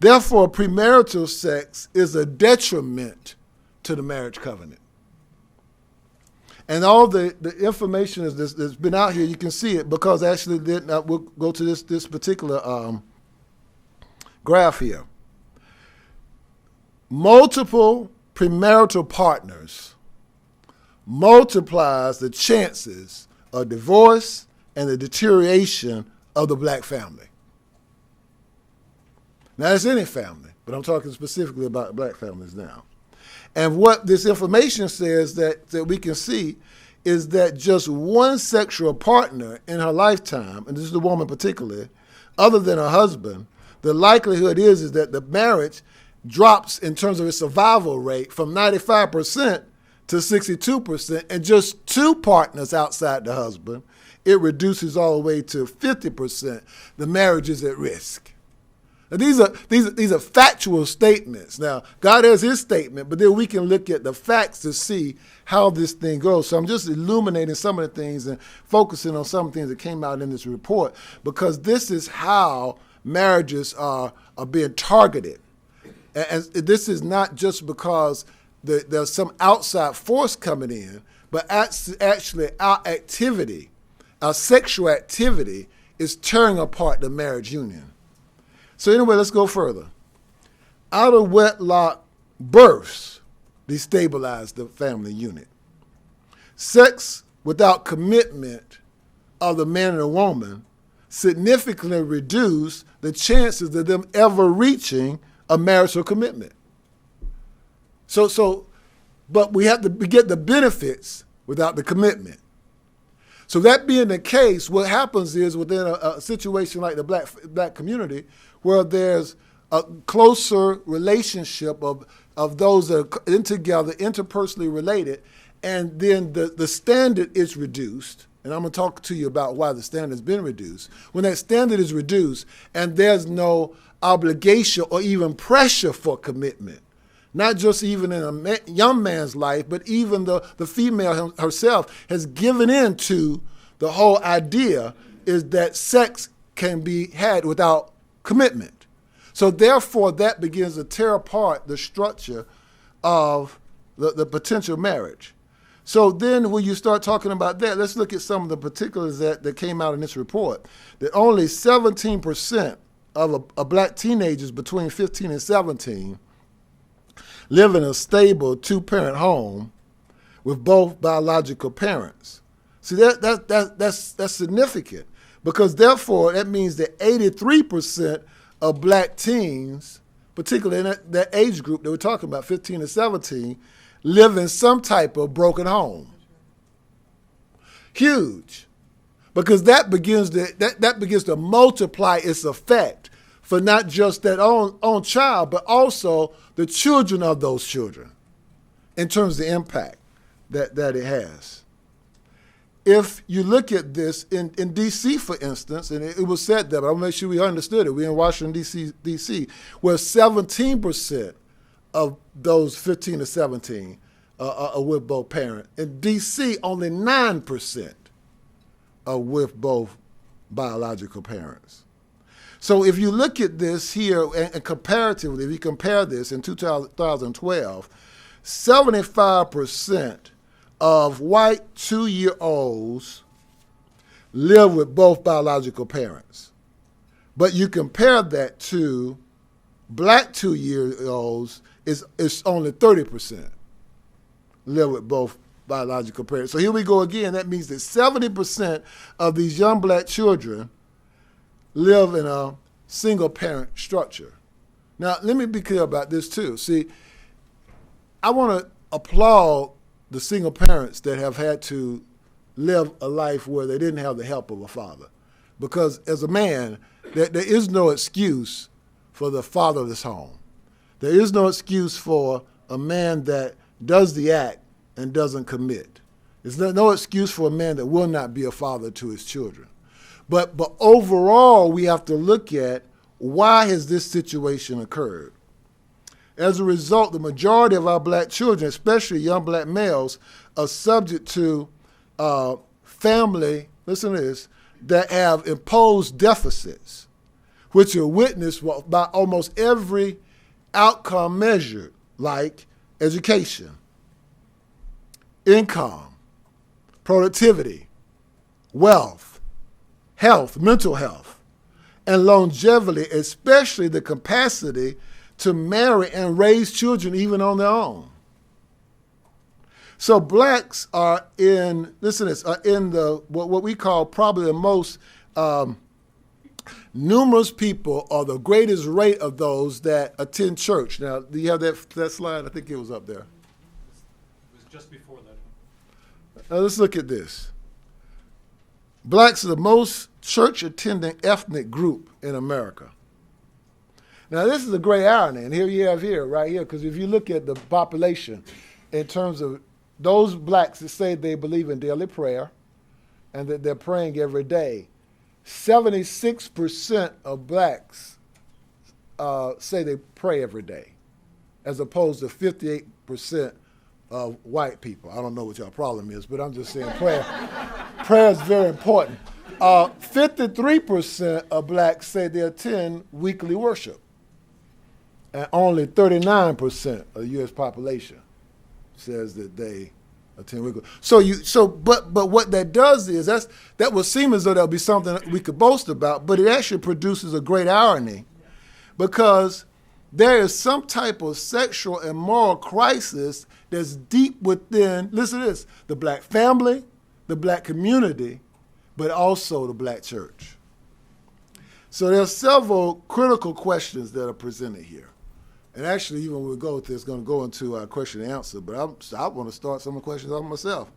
Therefore, premarital sex is a detriment to the marriage covenant. And all the information that's been out here, you can see it, because actually we'll go to this particular graph here. Multiple premarital partners multiplies the chances of divorce and the deterioration of the black family. Now, that's any family, but I'm talking specifically about black families now. And what this information says that we can see is that just one sexual partner in her lifetime, and this is the woman particularly, other than her husband, the likelihood is that the marriage drops in terms of its survival rate from 95% to 62%, and just two partners outside the husband, it reduces all the way to 50%. The marriage is at risk. Now, these are factual statements. Now, God has his statement, but then we can look at the facts to see how this thing goes. So I'm just illuminating some of the things and focusing on some things that came out in this report, because this is how marriages are being targeted. And this is not just because there's some outside force coming in, but actually our activity, our sexual activity, is tearing apart the marriage union. So anyway, let's go further. Out of wedlock births destabilize the family unit. Sex without commitment of the man and the woman significantly reduce the chances of them ever reaching a marital commitment. But we have to get the benefits without the commitment. So that being the case, what happens is within a situation like the black community, where there's a closer relationship of those that are in together, interpersonally related, and then the standard is reduced, and I'm going to talk to you about why the standard's been reduced. When that standard is reduced and there's no obligation or even pressure for commitment, not just even in a young man's life, but even the female herself has given in to the whole idea is that sex can be had without commitment. So therefore, that begins to tear apart the structure of the potential marriage. So then when you start talking about that, let's look at some of the particulars that came out in this report. That only 17% of black teenagers between 15 and 17 live in a stable two-parent home with both biological parents. See, that's significant, because therefore that means that 83% of black teens, particularly in that age group that we're talking about, 15 to 17, live in some type of broken home. Huge, because that begins to multiply its effect for not just that own child, but also the children of those children in terms of the impact that it has. If you look at this in D.C., for instance, and it was said that, but I'll make sure we understood it. We're in Washington, D.C., where 17% of those 15 to 17 are with both parents. In D.C., only 9% are with both biological parents. So if you look at this here, and comparatively, if you compare this in 2012, 75% of white 2-year-olds live with both biological parents. But you compare that to black 2-year-olds, it's only 30% live with both biological parents. So here we go again. That means that 70% of these young black children live in a single-parent structure. Now, let me be clear about this too. See, I want to applaud the single parents that have had to live a life where they didn't have the help of a father. Because as a man, there is no excuse for the fatherless home. There is no excuse for a man that does the act and doesn't commit. There's no excuse for a man that will not be a father to his children. But overall, we have to look at why has this situation occurred. As a result, the majority of our black children, especially young black males, are subject to family, listen to this, that have imposed deficits, which are witnessed by almost every outcome measured, like education, income, productivity, wealth, health, mental health, and longevity, especially the capacity to marry and raise children even on their own. So blacks are in, listen to this, are in the what we call probably the most numerous people, or the greatest rate of those that attend church. Now, do you have that slide? I think it was up there. It was just before that. Now let's look at this. Blacks are the most church-attending ethnic group in America. Now, this is a great irony, and here you have right here, because if you look at the population in terms of those blacks that say they believe in daily prayer and that they're praying every day, 76% of blacks say they pray every day, as opposed to 58% of white people. I don't know what your problem is, but I'm just saying prayer. Prayer is very important. 53% of blacks say they attend weekly worship, and only 39% of the U.S. population says that they attend weekly. But what that does is that would seem as though that would be something that we could boast about, but it actually produces a great irony, because there is some type of sexual and moral crisis that's deep within, listen to this, the black family, the black community, but also the black church. So there are several critical questions that are presented here. And actually, even when we go with this, it's going to go into our question and answer, but I want to start some of the questions on myself.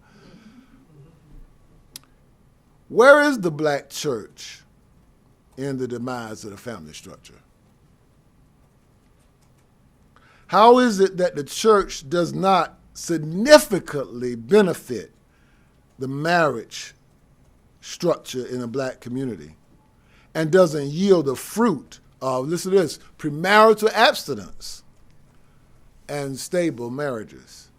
Where is the black church in the demise of the family structure? How is it that the church does not significantly benefit the marriage structure in the black community and doesn't yield the fruit of, listen to this, premarital abstinence and stable marriages?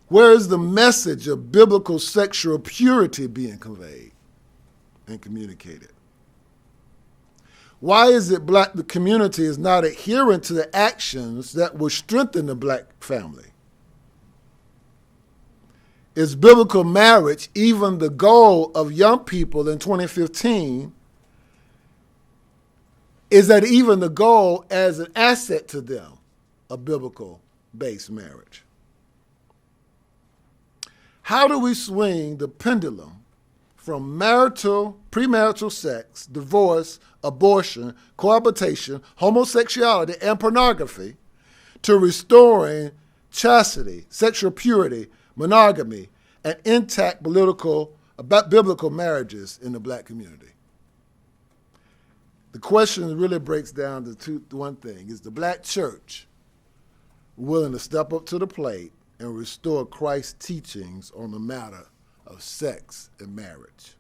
Where is the message of biblical sexual purity being conveyed and communicated? Why is it the community is not adherent to the actions that will strengthen the black family? Is biblical marriage even the goal of young people in 2015? Is that even the goal as an asset to them, a biblical-based marriage? How do we swing the pendulum from premarital sex, divorce, abortion, cohabitation, homosexuality, and pornography to restoring chastity, sexual purity, monogamy, and intact biblical marriages in the black community? The question really breaks down to one thing. Is the black church willing to step up to the plate and restore Christ's teachings on the matter of sex and marriage?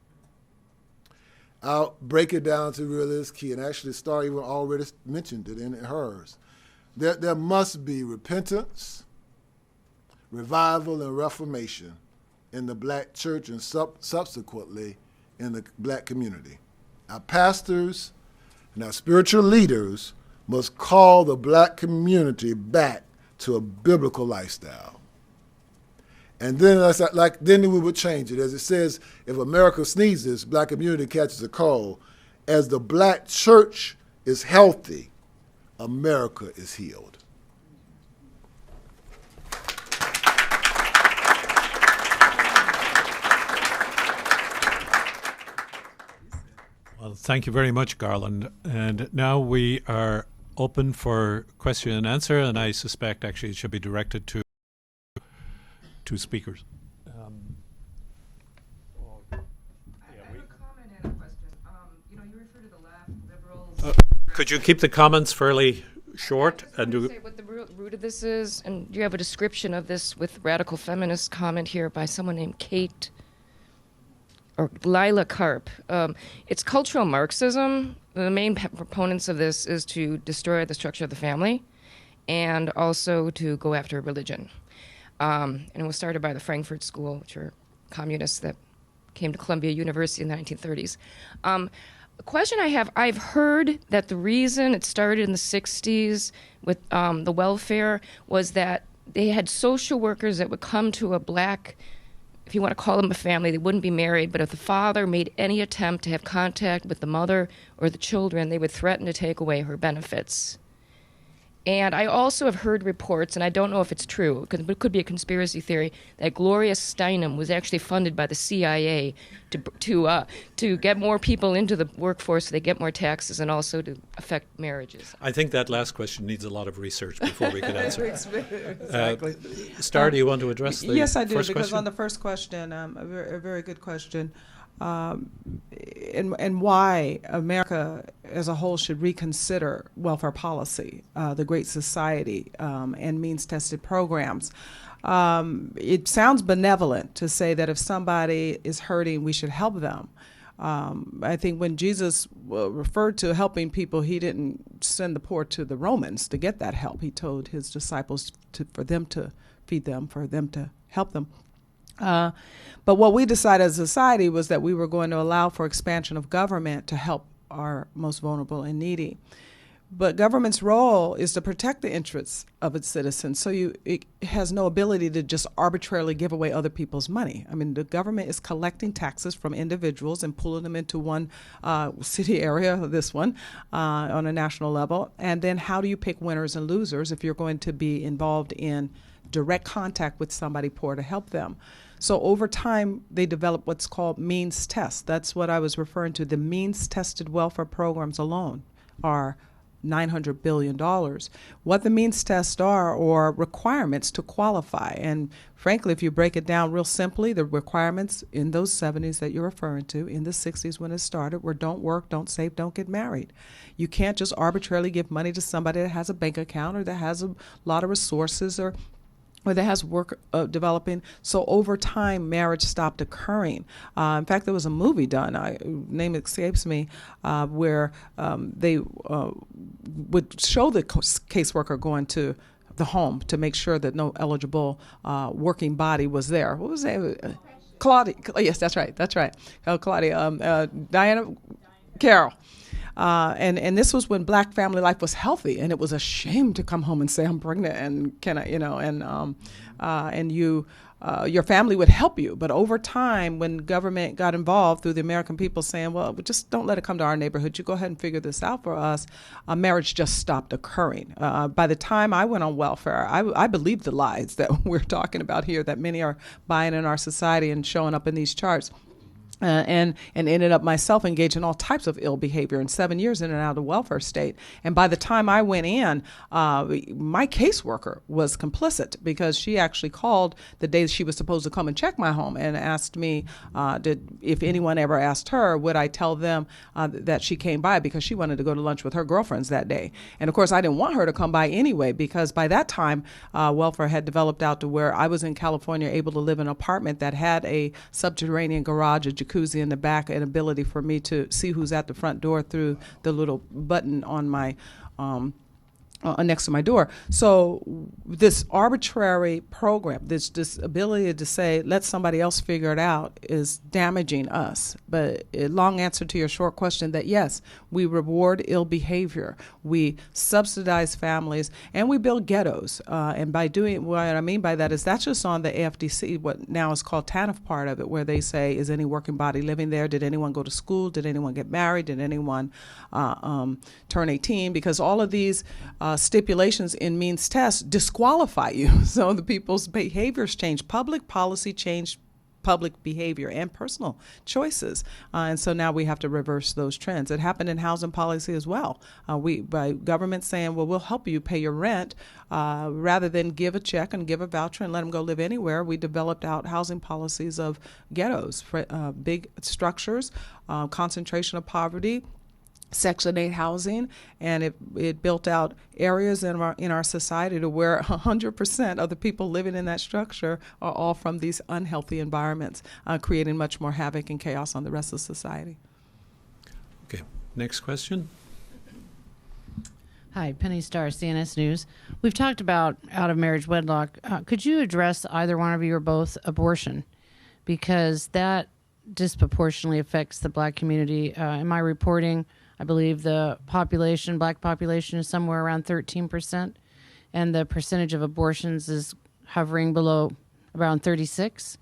I'll break it down to really this key, and actually Star even already mentioned it in hers. There must be repentance, revival, and reformation in the black church and subsequently in the black community. Our pastors and our spiritual leaders must call the black community back to a biblical lifestyle. And then then we would change it. As it says, if America sneezes, black community catches a cold. As the black church is healthy, America is healed. Well, thank you very much, Garland. And now we are open for question and answer, and I suspect actually it should be directed to two speakers. I have a comment and a question. You refer to the left, liberals. Could you keep the comments fairly short? I just want to say what the root of this is, and you have a description of this with radical feminist comment here by someone named Kate or Lila Karp. It's cultural Marxism. The main proponents of this is to destroy the structure of the family and also to go after religion. And it was started by the Frankfurt School, which are communists that came to Columbia University in the 1930s. The question I have, I've heard that the reason it started in the 60s with the welfare was that they had social workers that would come to a black, if you want to call them a family, they wouldn't be married, but if the father made any attempt to have contact with the mother or the children, they would threaten to take away her benefits. And I also have heard reports, and I don't know if it's true, because it could be a conspiracy theory, that Gloria Steinem was actually funded by the CIA to get more people into the workforce so they get more taxes and also to affect marriages. I think that last question needs a lot of research before we can answer. Exactly. Star, do you want to address the Yes, I do, first because question? on the first question, a very good question, and why America as a whole should reconsider welfare policy, the Great Society, and means-tested programs. It sounds benevolent to say that if somebody is hurting, we should help them. I think when Jesus referred to helping people, he didn't send the poor to the Romans to get that help. He told his disciples for them to feed them, for them to help them. But what we decided as a society was that we were going to allow for expansion of government to help our most vulnerable and needy. But government's role is to protect the interests of its citizens. So it has no ability to just arbitrarily give away other people's money. I mean, the government is collecting taxes from individuals and pulling them into one city area, this one, on a national level. And then how do you pick winners and losers if you're going to be involved in direct contact with somebody poor to help them? So over time, they developed what's called means tests. That's what I was referring to. The means-tested welfare programs alone are $900 billion. What the means tests are requirements to qualify. And frankly, if you break it down real simply, the requirements in those 70s that you're referring to, in the 60s when it started, were don't work, don't save, don't get married. You can't just arbitrarily give money to somebody that has a bank account or that has a lot of resources or where there has work developing. So over time, marriage stopped occurring. In fact, there was a movie done, name escapes me, where they would show the caseworker going to the home to make sure that no eligible working body was there. What was that? Claudia. Yes, that's right. Claudia. Diana Carroll. And this was when Black family life was healthy, and it was a shame to come home and say I'm pregnant and can I, and your family would help you. But over time, when government got involved through the American people saying, well, just don't let it come to our neighborhood, you go ahead and figure this out for us, marriage just stopped occurring. By the time I went on welfare, I believed the lies that we're talking about here, that many are buying in our society and showing up in these charts. And ended up myself engaged in all types of ill behavior, and 7 years in and out of the welfare state. And by the time I went in, my caseworker was complicit, because she actually called the day she was supposed to come and check my home and asked me if anyone ever asked her, would I tell them that she came by, because she wanted to go to lunch with her girlfriends that day. And of course, I didn't want her to come by anyway, because by that time, welfare had developed out to where I was in California able to live in an apartment that had a subterranean garage, a jacuzzi in the back, and ability for me to see who's at the front door through the little button on my next to my door. So this arbitrary program, this ability to say, let somebody else figure it out, is damaging us. But a long answer to your short question, that yes, we reward ill behavior, we subsidize families, and we build ghettos. And by doing, what I mean by that is that's just on the AFDC, what now is called TANF part of it, where they say, is any working body living there? Did anyone go to school? Did anyone get married? Did anyone turn 18? Because all of these stipulations in means tests disqualify you. So the people's behaviors change. Public policy changed public behavior and personal choices. And so now we have to reverse those trends. It happened in housing policy as well. By government saying, well, we'll help you pay your rent, rather than give a check and give a voucher and let them go live anywhere, we developed out housing policies of ghettos, big structures, concentration of poverty, Section 8 housing, and it built out areas in our society to where 100% of the people living in that structure are all from these unhealthy environments, creating much more havoc and chaos on the rest of society. Okay, next question. Hi, Penny Starr, CNS News. We've talked about out-of-marriage wedlock. Could you address either one of you or both abortion? Because that disproportionately affects the Black community. In my reporting, I believe the Black population is somewhere around 13%, and the percentage of abortions is hovering below around 36%.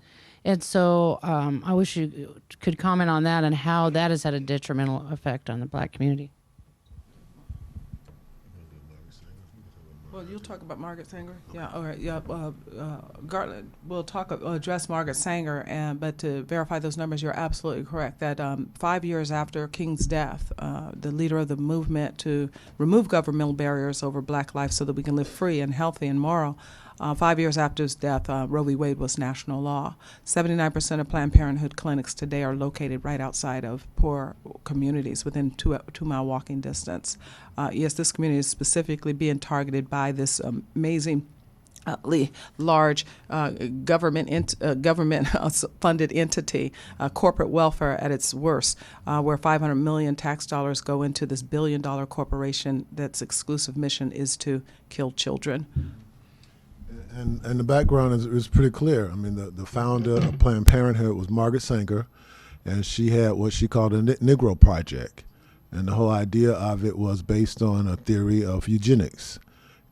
And so I wish you could comment on that and how that has had a detrimental effect on the Black community. Well, you'll talk about Margaret Sanger? Yeah, all right. Yeah, Garland will address Margaret Sanger, but to verify those numbers, you're absolutely correct that 5 years after King's death, the leader of the movement to remove governmental barriers over Black life so that we can live free and healthy and moral, 5 years after his death, Roe v. Wade was national law. 79% of Planned Parenthood clinics today are located right outside of poor communities within 2-mile walking distance. Yes, this community is specifically being targeted by this amazing large government-funded entity, corporate welfare at its worst, where 500 million tax dollars go into this billion-dollar corporation that's exclusive mission is to kill children. And the background is pretty clear. I mean, the founder of Planned Parenthood was Margaret Sanger, and she had what she called a Negro Project. And the whole idea of it was based on a theory of eugenics.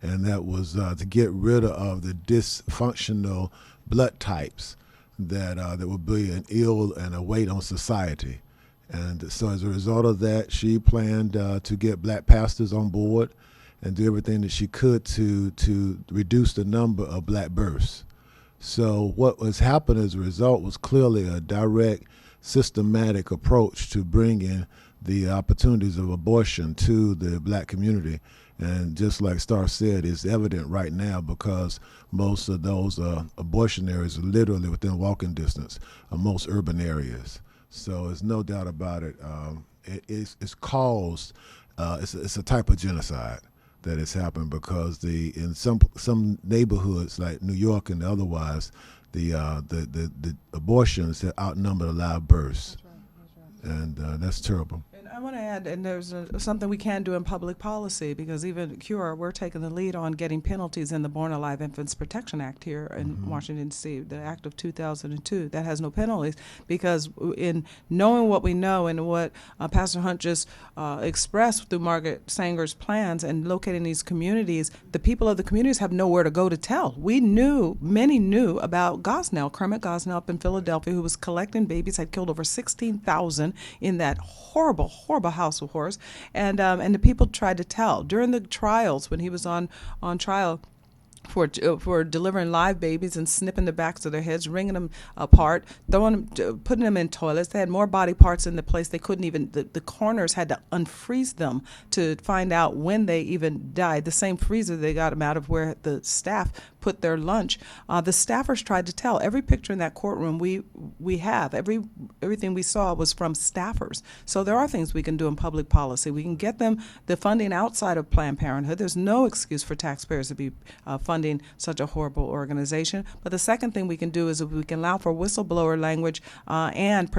And that was to get rid of the dysfunctional blood types that would be an ill and a weight on society. And so as a result of that, she planned to get Black pastors on board and do everything that she could to reduce the number of Black births. So what was happening as a result was clearly a direct, systematic approach to bringing the opportunities of abortion to the Black community. And just like Starr said, it's evident right now because most of those abortion areas are literally within walking distance of most urban areas. So there's no doubt about it. It's caused, it's a type of genocide that has happened, because in some neighborhoods like New York and otherwise, the abortions have outnumbered the live births. And that's terrible. And I want to add, and there's something we can do in public policy, because even CURE, we're taking the lead on getting penalties in the Born Alive Infants Protection Act here in Washington, D.C., the Act of 2002. That has no penalties, because in knowing what we know and what Pastor Hunt just expressed through Margaret Sanger's plans and locating these communities, the people of the communities have nowhere to go to tell. Many knew about Gosnell, Kermit Gosnell up in Philadelphia, who was collecting babies, had killed over 16,000 in that horrible house of horrors, and the people tried to tell during the trials when he was on trial for delivering live babies and snipping the backs of their heads, wringing them apart, putting them in toilets. They had more body parts in the place. They couldn't even, the coroners had to unfreeze them to find out when they even died. The same freezer they got them out of where the staff put their lunch. The staffers tried to tell. Every picture in that courtroom we have, everything we saw was from staffers. So there are things we can do in public policy. We can get them the funding outside of Planned Parenthood. There's no excuse for taxpayers to be funding such a horrible organization. But the second thing we can do is we can allow for whistleblower language and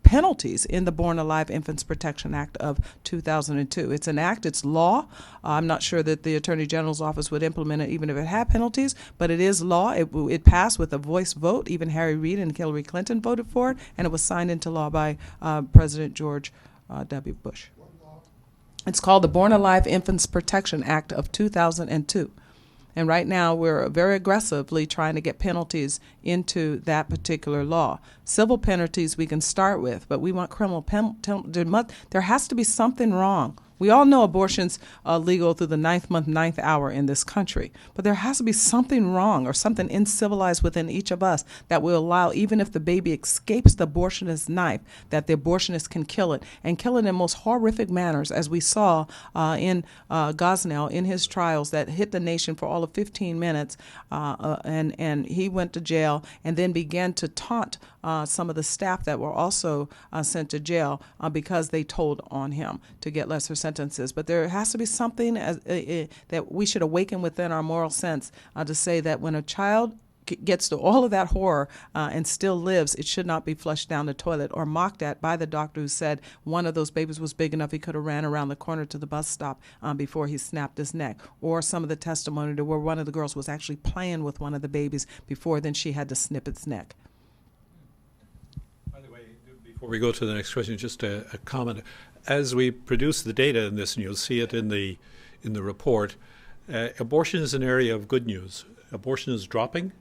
penalties in the Born Alive Infants Protection Act of 2002. It's an act, it's law. I'm not sure that the Attorney General's office would implement it even if it had penalties, but it is law. It passed with a voice vote. Even Harry Reid and Hillary Clinton voted for it, and it was signed into law by President George W. Bush. It's called the Born Alive Infants Protection Act of 2002. And right now, we're very aggressively trying to get penalties into that particular law. Civil penalties we can start with, but we want criminal penalties. There has to be something wrong. We all know abortion's legal through the 9th month, 9th hour in this country. But there has to be something wrong or something incivilized within each of us that will allow, even if the baby escapes the abortionist's knife, that the abortionist can kill it, and kill it in most horrific manners, as we saw in Gosnell in his trials that hit the nation for all of 15 minutes. And he went to jail and then began to taunt some of the staff that were also sent to jail because they told on him to get lesser sentences. But there has to be something that we should awaken within our moral sense to say that when a child gets to all of that horror and still lives, it should not be flushed down the toilet or mocked at by the doctor who said one of those babies was big enough he could have ran around the corner to the bus stop before he snapped his neck. Or some of the testimony to where one of the girls was actually playing with one of the babies before then she had to snip its neck. By the way, before we go to the next question, just a comment. As we produce the data in this, and you'll see it in the report, abortion is an area of good news. Abortion is dropping.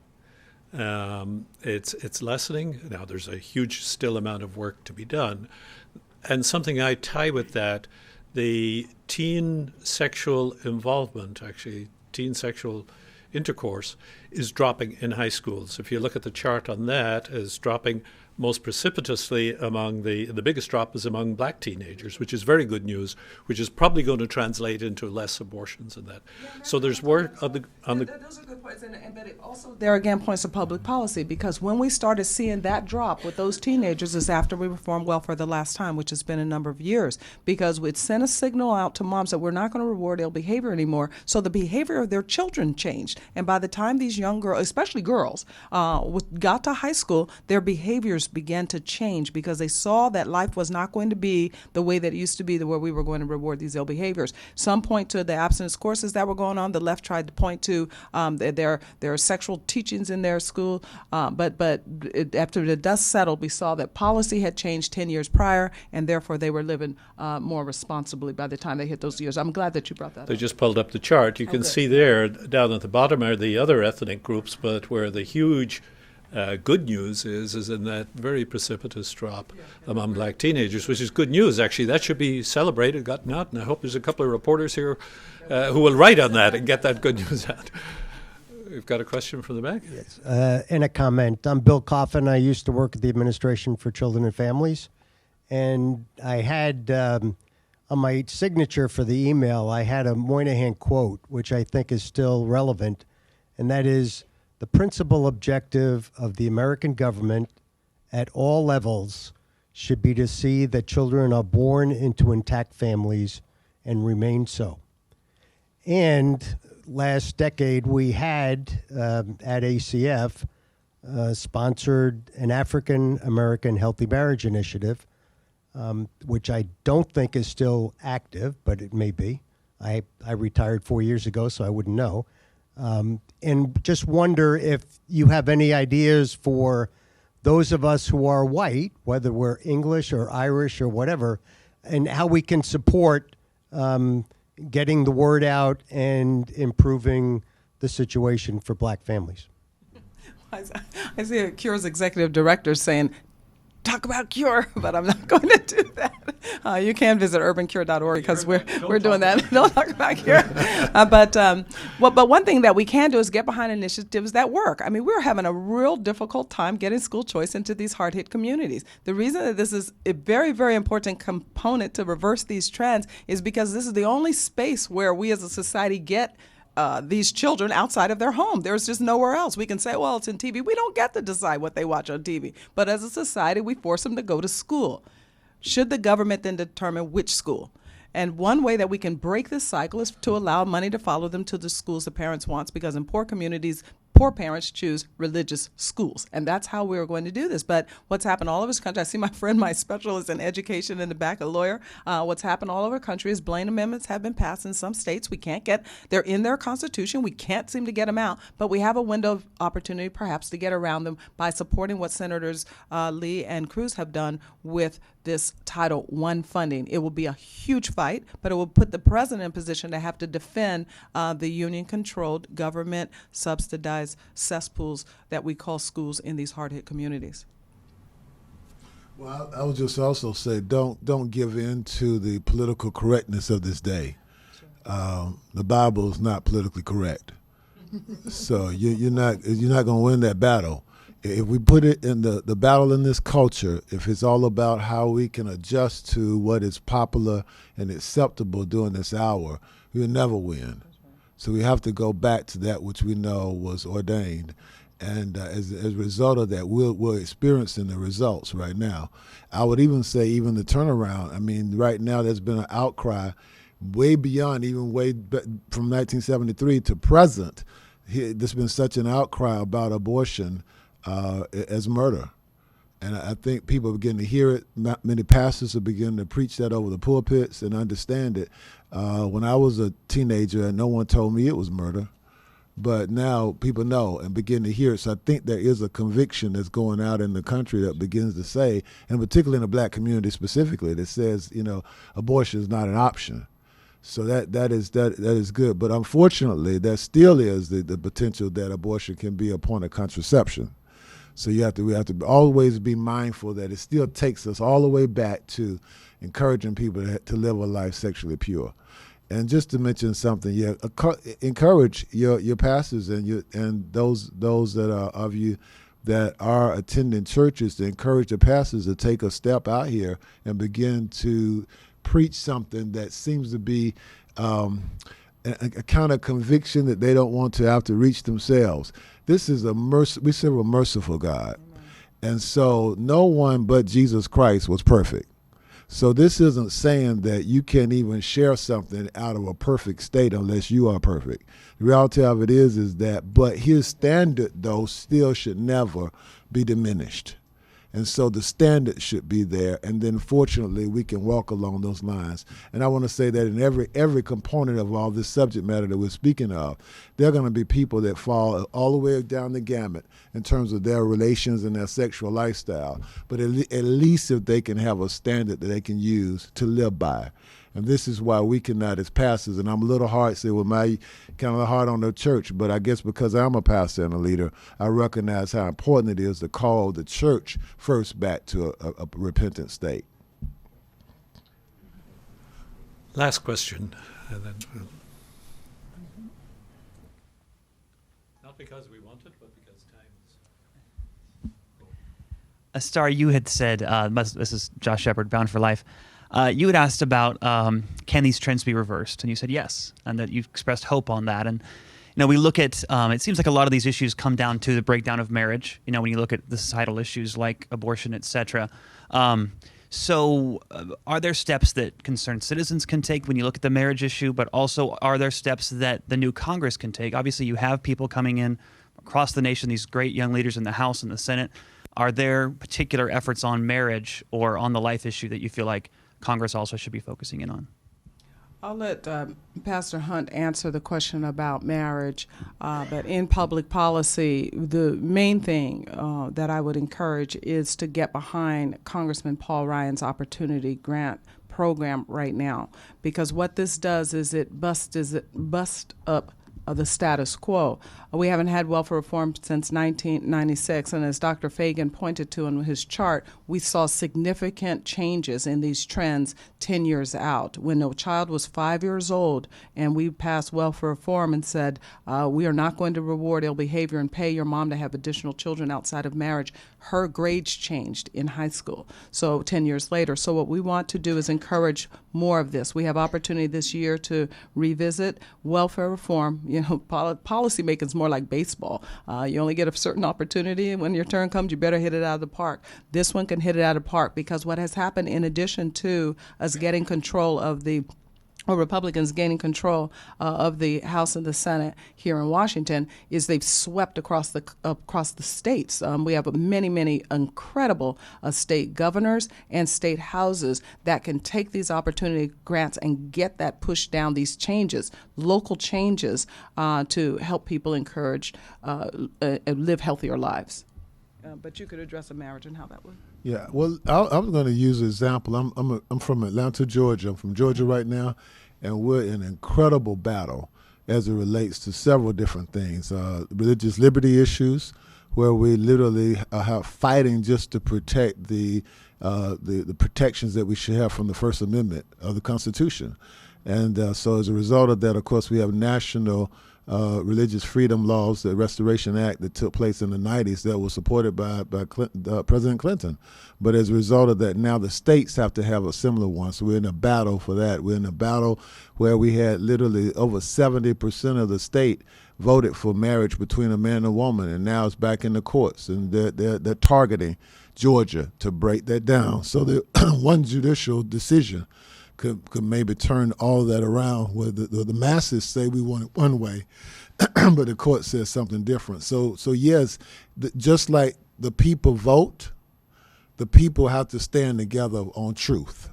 It's lessening. Now, there's a huge still amount of work to be done. And something I tie with that, the teen sexual involvement, actually teen sexual intercourse, is dropping in high schools. If you look at the chart on that, is dropping most precipitously among the biggest drop is among black teenagers, which is very good news, which is probably going to translate into less abortions and that. So there's work on the. Those are good points, but it also there again points to public policy, because when we started seeing that drop with those teenagers is after we reformed welfare the last time, which has been a number of years, because it sent a signal out to moms that we're not going to reward ill behavior anymore. So the behavior of their children changed, and by the time these young girls, especially girls, got to high school, their behaviors began to change because they saw that life was not going to be the way that it used to be, where we were going to reward these ill behaviors. Some point to the abstinence courses that were going on. The left tried to point to their sexual teachings in their school, but after the dust settled, we saw that policy had changed 10 years prior, and therefore they were living more responsibly by the time they hit those years. I'm glad that you brought that up. They just pulled up the chart. You can see there, down at the bottom are the other ethnic groups, but where the huge good news is in that very precipitous drop among black teenagers, which is good news, actually. That should be celebrated, gotten out, and I hope there's a couple of reporters here who will write on that and get that good news out. We've got a question from the back. Yes, and a comment. I'm Bill Coffin. I used to work at the Administration for Children and Families, and I had on my signature for the email, I had a Moynihan quote, which I think is still relevant, and that is, "The principal objective of the American government at all levels should be to see that children are born into intact families and remain so." And last decade, we had at ACF sponsored an African American Healthy Marriage Initiative, which I don't think is still active, but it may be. I retired 4 years ago, so I wouldn't know. And just wonder if you have any ideas for those of us who are white, whether we're English or Irish or whatever, and how we can support getting the word out and improving the situation for black families. I see a Cure's executive director saying, talk about Cure, but I'm not going to do that. You can visit urbancure.org because we're doing that. Don't talk about Cure. But one thing that we can do is get behind initiatives that work. I mean, we're having a real difficult time getting school choice into these hard-hit communities. The reason that this is a very, very important component to reverse these trends is because this is the only space where we as a society get these children outside of their home. There's just nowhere else. We can say, well, it's in TV. We don't get to decide what they watch on TV. But as a society, we force them to go to school. Should the government then determine which school? And one way that we can break this cycle is to allow money to follow them to the schools the parents want, because in poor communities, poor parents choose religious schools. And that's how we're going to do this. But what's happened all over this country, I see my friend, my specialist in education in the back, a lawyer. What's happened all over the country is Blaine amendments have been passed in some states. We can't get, they're in their constitution. We can't seem to get them out. But we have a window of opportunity perhaps to get around them by supporting what Senators Lee and Cruz have done with this Title I funding. It will be a huge fight, but it will put the president in position to have to defend the union-controlled, government-subsidized cesspools that we call schools in these hard-hit communities. Well, I would just also say don't give in to the political correctness of this day. The Bible is not politically correct, so you're not going to win that battle. If we put it in the battle in this culture, if it's all about how we can adjust to what is popular and acceptable during this hour, we'll never win. So we have to go back to that which we know was ordained. And as a result of that, we're experiencing the results right now. I would even say even the turnaround. I mean, right now there's been an outcry way beyond from 1973 to present. There's been such an outcry about abortion as murder. And I think people are beginning to hear it. Many pastors are beginning to preach that over the pulpits and understand it. When I was a teenager, no one told me it was murder. But now people know and begin to hear it. So I think there is a conviction that's going out in the country that begins to say, and particularly in the black community specifically, that says, abortion is not an option. So that is good. But unfortunately, there still is the potential that abortion can be a point of contraception. So we have to always be mindful that it still takes us all the way back to encouraging people to live a life sexually pure. And just to mention something, encourage your pastors and those that are of you that are attending churches to encourage the pastors to take a step out here and begin to preach something that seems to be a kind of conviction that they don't want to have to reach themselves. This is we serve a merciful God. And so no one but Jesus Christ was perfect. So this isn't saying that you can't even share something out of a perfect state unless you are perfect. The reality of it is that, but his standard, though, still should never be diminished. And so the standard should be there, and then fortunately we can walk along those lines. And I want to say that in every component of all this subject matter that we're speaking of, there are going to be people that fall all the way down the gamut in terms of their relations and their sexual lifestyle. But at least if they can have a standard that they can use to live by. And this is why we cannot, as pastors, and I'm a little hard, say, well, my kind of hard on the church, but I guess because I'm a pastor and a leader, I recognize how important it is to call the church first back to a repentant state. Last question, and then not because we want it, but because time is. Star, you had said, this is Josh Shepard, Bound for Life. You had asked about can these trends be reversed, and you said yes, and that you expressed hope on that. And we look at it seems like a lot of these issues come down to the breakdown of marriage. When you look at the societal issues like abortion, etc. So, are there steps that concerned citizens can take when you look at the marriage issue, but also are there steps that the new Congress can take? Obviously, you have people coming in across the nation, these great young leaders in the House and the Senate. Are there particular efforts on marriage or on the life issue that you feel like Congress also should be focusing in on? I'll let Pastor Hunt answer the question about marriage, but in public policy, the main thing that I would encourage is to get behind Congressman Paul Ryan's Opportunity Grant program right now, because what this does is it busts up the status quo. We haven't had welfare reform since 1996, and as Dr. Fagan pointed to in his chart, we saw significant changes in these trends 10 years out. When a child was 5 years old and we passed welfare reform and said, we are not going to reward ill behavior and pay your mom to have additional children outside of marriage, her grades changed in high school, so 10 years later. So what we want to do is encourage more of this. We have opportunity this year to revisit welfare reform. You know, policy making is more like baseball. You only get a certain opportunity, and when your turn comes, you better hit it out of the park. This one can hit it out of the park because what has happened, in addition to us getting control of Republicans gaining control of the House and the Senate here in Washington, is they've swept across the states. We have many incredible state governors and state houses that can take these opportunity grants and get that pushed down, these changes, local changes, to help people encourage live healthier lives. But you could address a marriage and how that would. Yeah, well, I'm going to use an example. I'm from Atlanta, Georgia. I'm from Georgia right now, and we're in an incredible battle as it relates to several different things. Religious liberty issues, where we literally are fighting just to protect the protections that we should have from the First Amendment of the Constitution. And so as a result of that, of course, we have national religious freedom laws, the Restoration Act that took place in the 90s that was supported by President Clinton. But as a result of that, now the states have to have a similar one. So we're in a battle for that. We're in a battle where we had literally over 70% of the state voted for marriage between a man and a woman, and now it's back in the courts, and they're targeting Georgia to break that down. So the one judicial decision could maybe turn all of that around, where the masses say we want it one way, but the court says something different. So yes, just like the people vote, the people have to stand together on truth.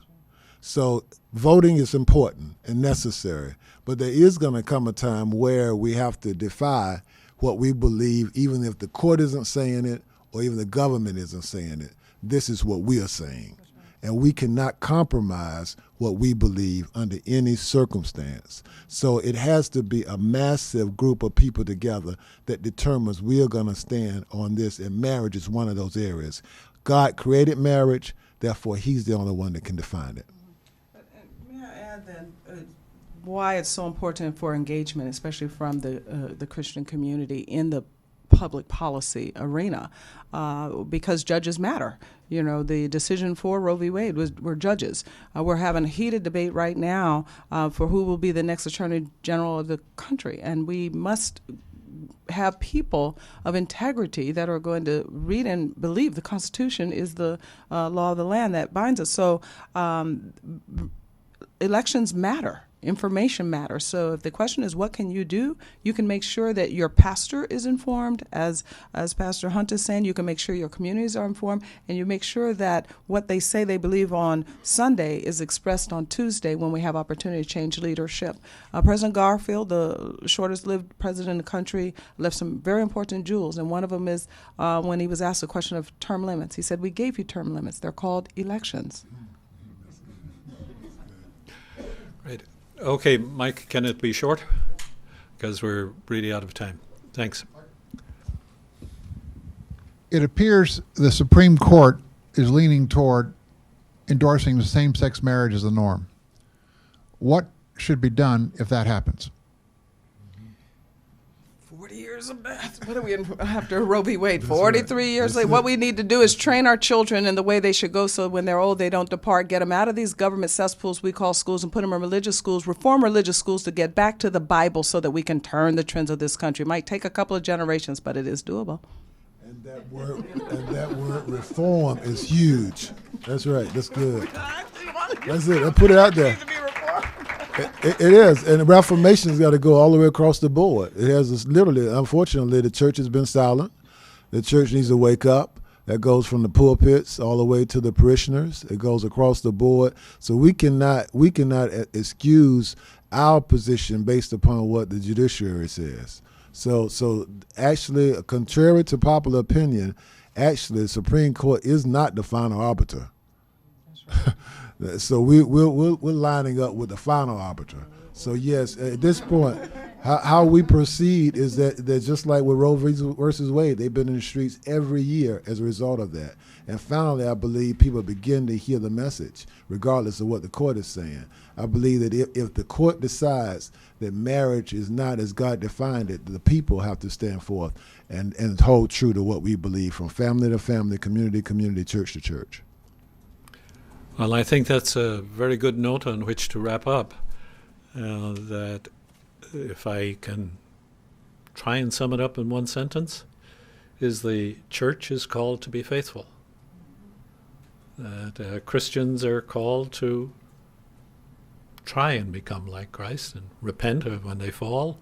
So voting is important and necessary, but there is going to come a time where we have to defy what we believe, even if the court isn't saying it or even the government isn't saying it. This is what we are saying. And we cannot compromise what we believe under any circumstance. So it has to be a massive group of people together that determines we are going to stand on this, and marriage is one of those areas. God created marriage, therefore he's the only one that can define it. May I add then why it's so important for engagement, especially from the Christian community in the public policy arena, because judges matter. You know, the decision for Roe v. Wade were judges. We're having a heated debate right now for who will be the next Attorney General of the country, and we must have people of integrity that are going to read and believe the Constitution is the law of the land that binds us. So elections matter. Information matters. So if the question is what can you do, you can make sure that your pastor is informed, as Pastor Hunt is saying. You can make sure your communities are informed, and you make sure that what they say they believe on Sunday is expressed on Tuesday when we have opportunity to change leadership. President Garfield, the shortest lived president in the country, left some very important jewels, and one of them is when he was asked the question of term limits. He said, "We gave you term limits. They're called elections." Right. Okay, Mike, can it be short? Because we're really out of time. Thanks. It appears the Supreme Court is leaning toward endorsing the same-sex marriage as the norm. What should be done if that happens? 40 years of math. What are we in after Roe v. Wade? 43 years later. What we need to do is train our children in the way they should go, so when they're old, they don't depart. Get them out of these government cesspools we call schools and put them in religious schools. Reform religious schools to get back to the Bible so that we can turn the trends of this country. It might take a couple of generations, but it is doable. And And that word reform is huge. That's right. That's good. That's it. I put it out there. It is. And the Reformation's got to go all the way across the board. It has this, literally, unfortunately, the church has been silent. The church needs to wake up. That goes from the pulpits all the way to the parishioners. It goes across the board. So we cannot excuse our position based upon what the judiciary says. So actually, contrary to popular opinion, actually the Supreme Court is not the final arbiter. So we're lining up with the final arbiter. So yes, at this point, how we proceed is that just like with Roe versus Wade, they've been in the streets every year as a result of that. And finally, I believe people begin to hear the message, regardless of what the court is saying. I believe that if the court decides that marriage is not as God defined it, the people have to stand forth and hold true to what we believe, from family to family, community to community, church to church. Well, I think that's a very good note on which to wrap up. That if I can try and sum it up in one sentence, is the church is called to be faithful. That Christians are called to try and become like Christ and repent when they fall.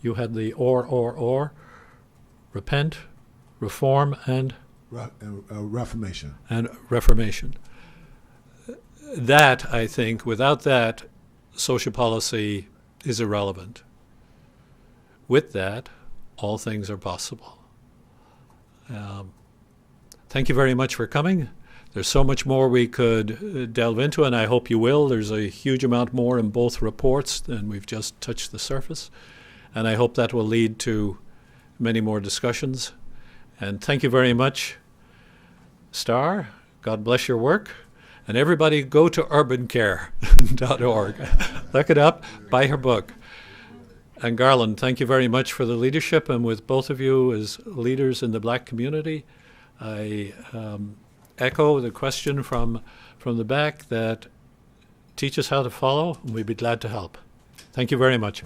You had the or, repent, reform, and Reformation. And Reformation. That, I think, without that, social policy is irrelevant. With that, all things are possible. Thank you very much for coming. There's so much more we could delve into, and I hope you will. There's a huge amount more in both reports, and we've just touched the surface. And I hope that will lead to many more discussions. And thank you very much, Star. God bless your work. And everybody go to urbancare.org. Look it up, buy her book. And Garland, thank you very much for the leadership. And with both of you as leaders in the Black community, I echo the question from the back that teach us how to follow, and we'd be glad to help. Thank you very much.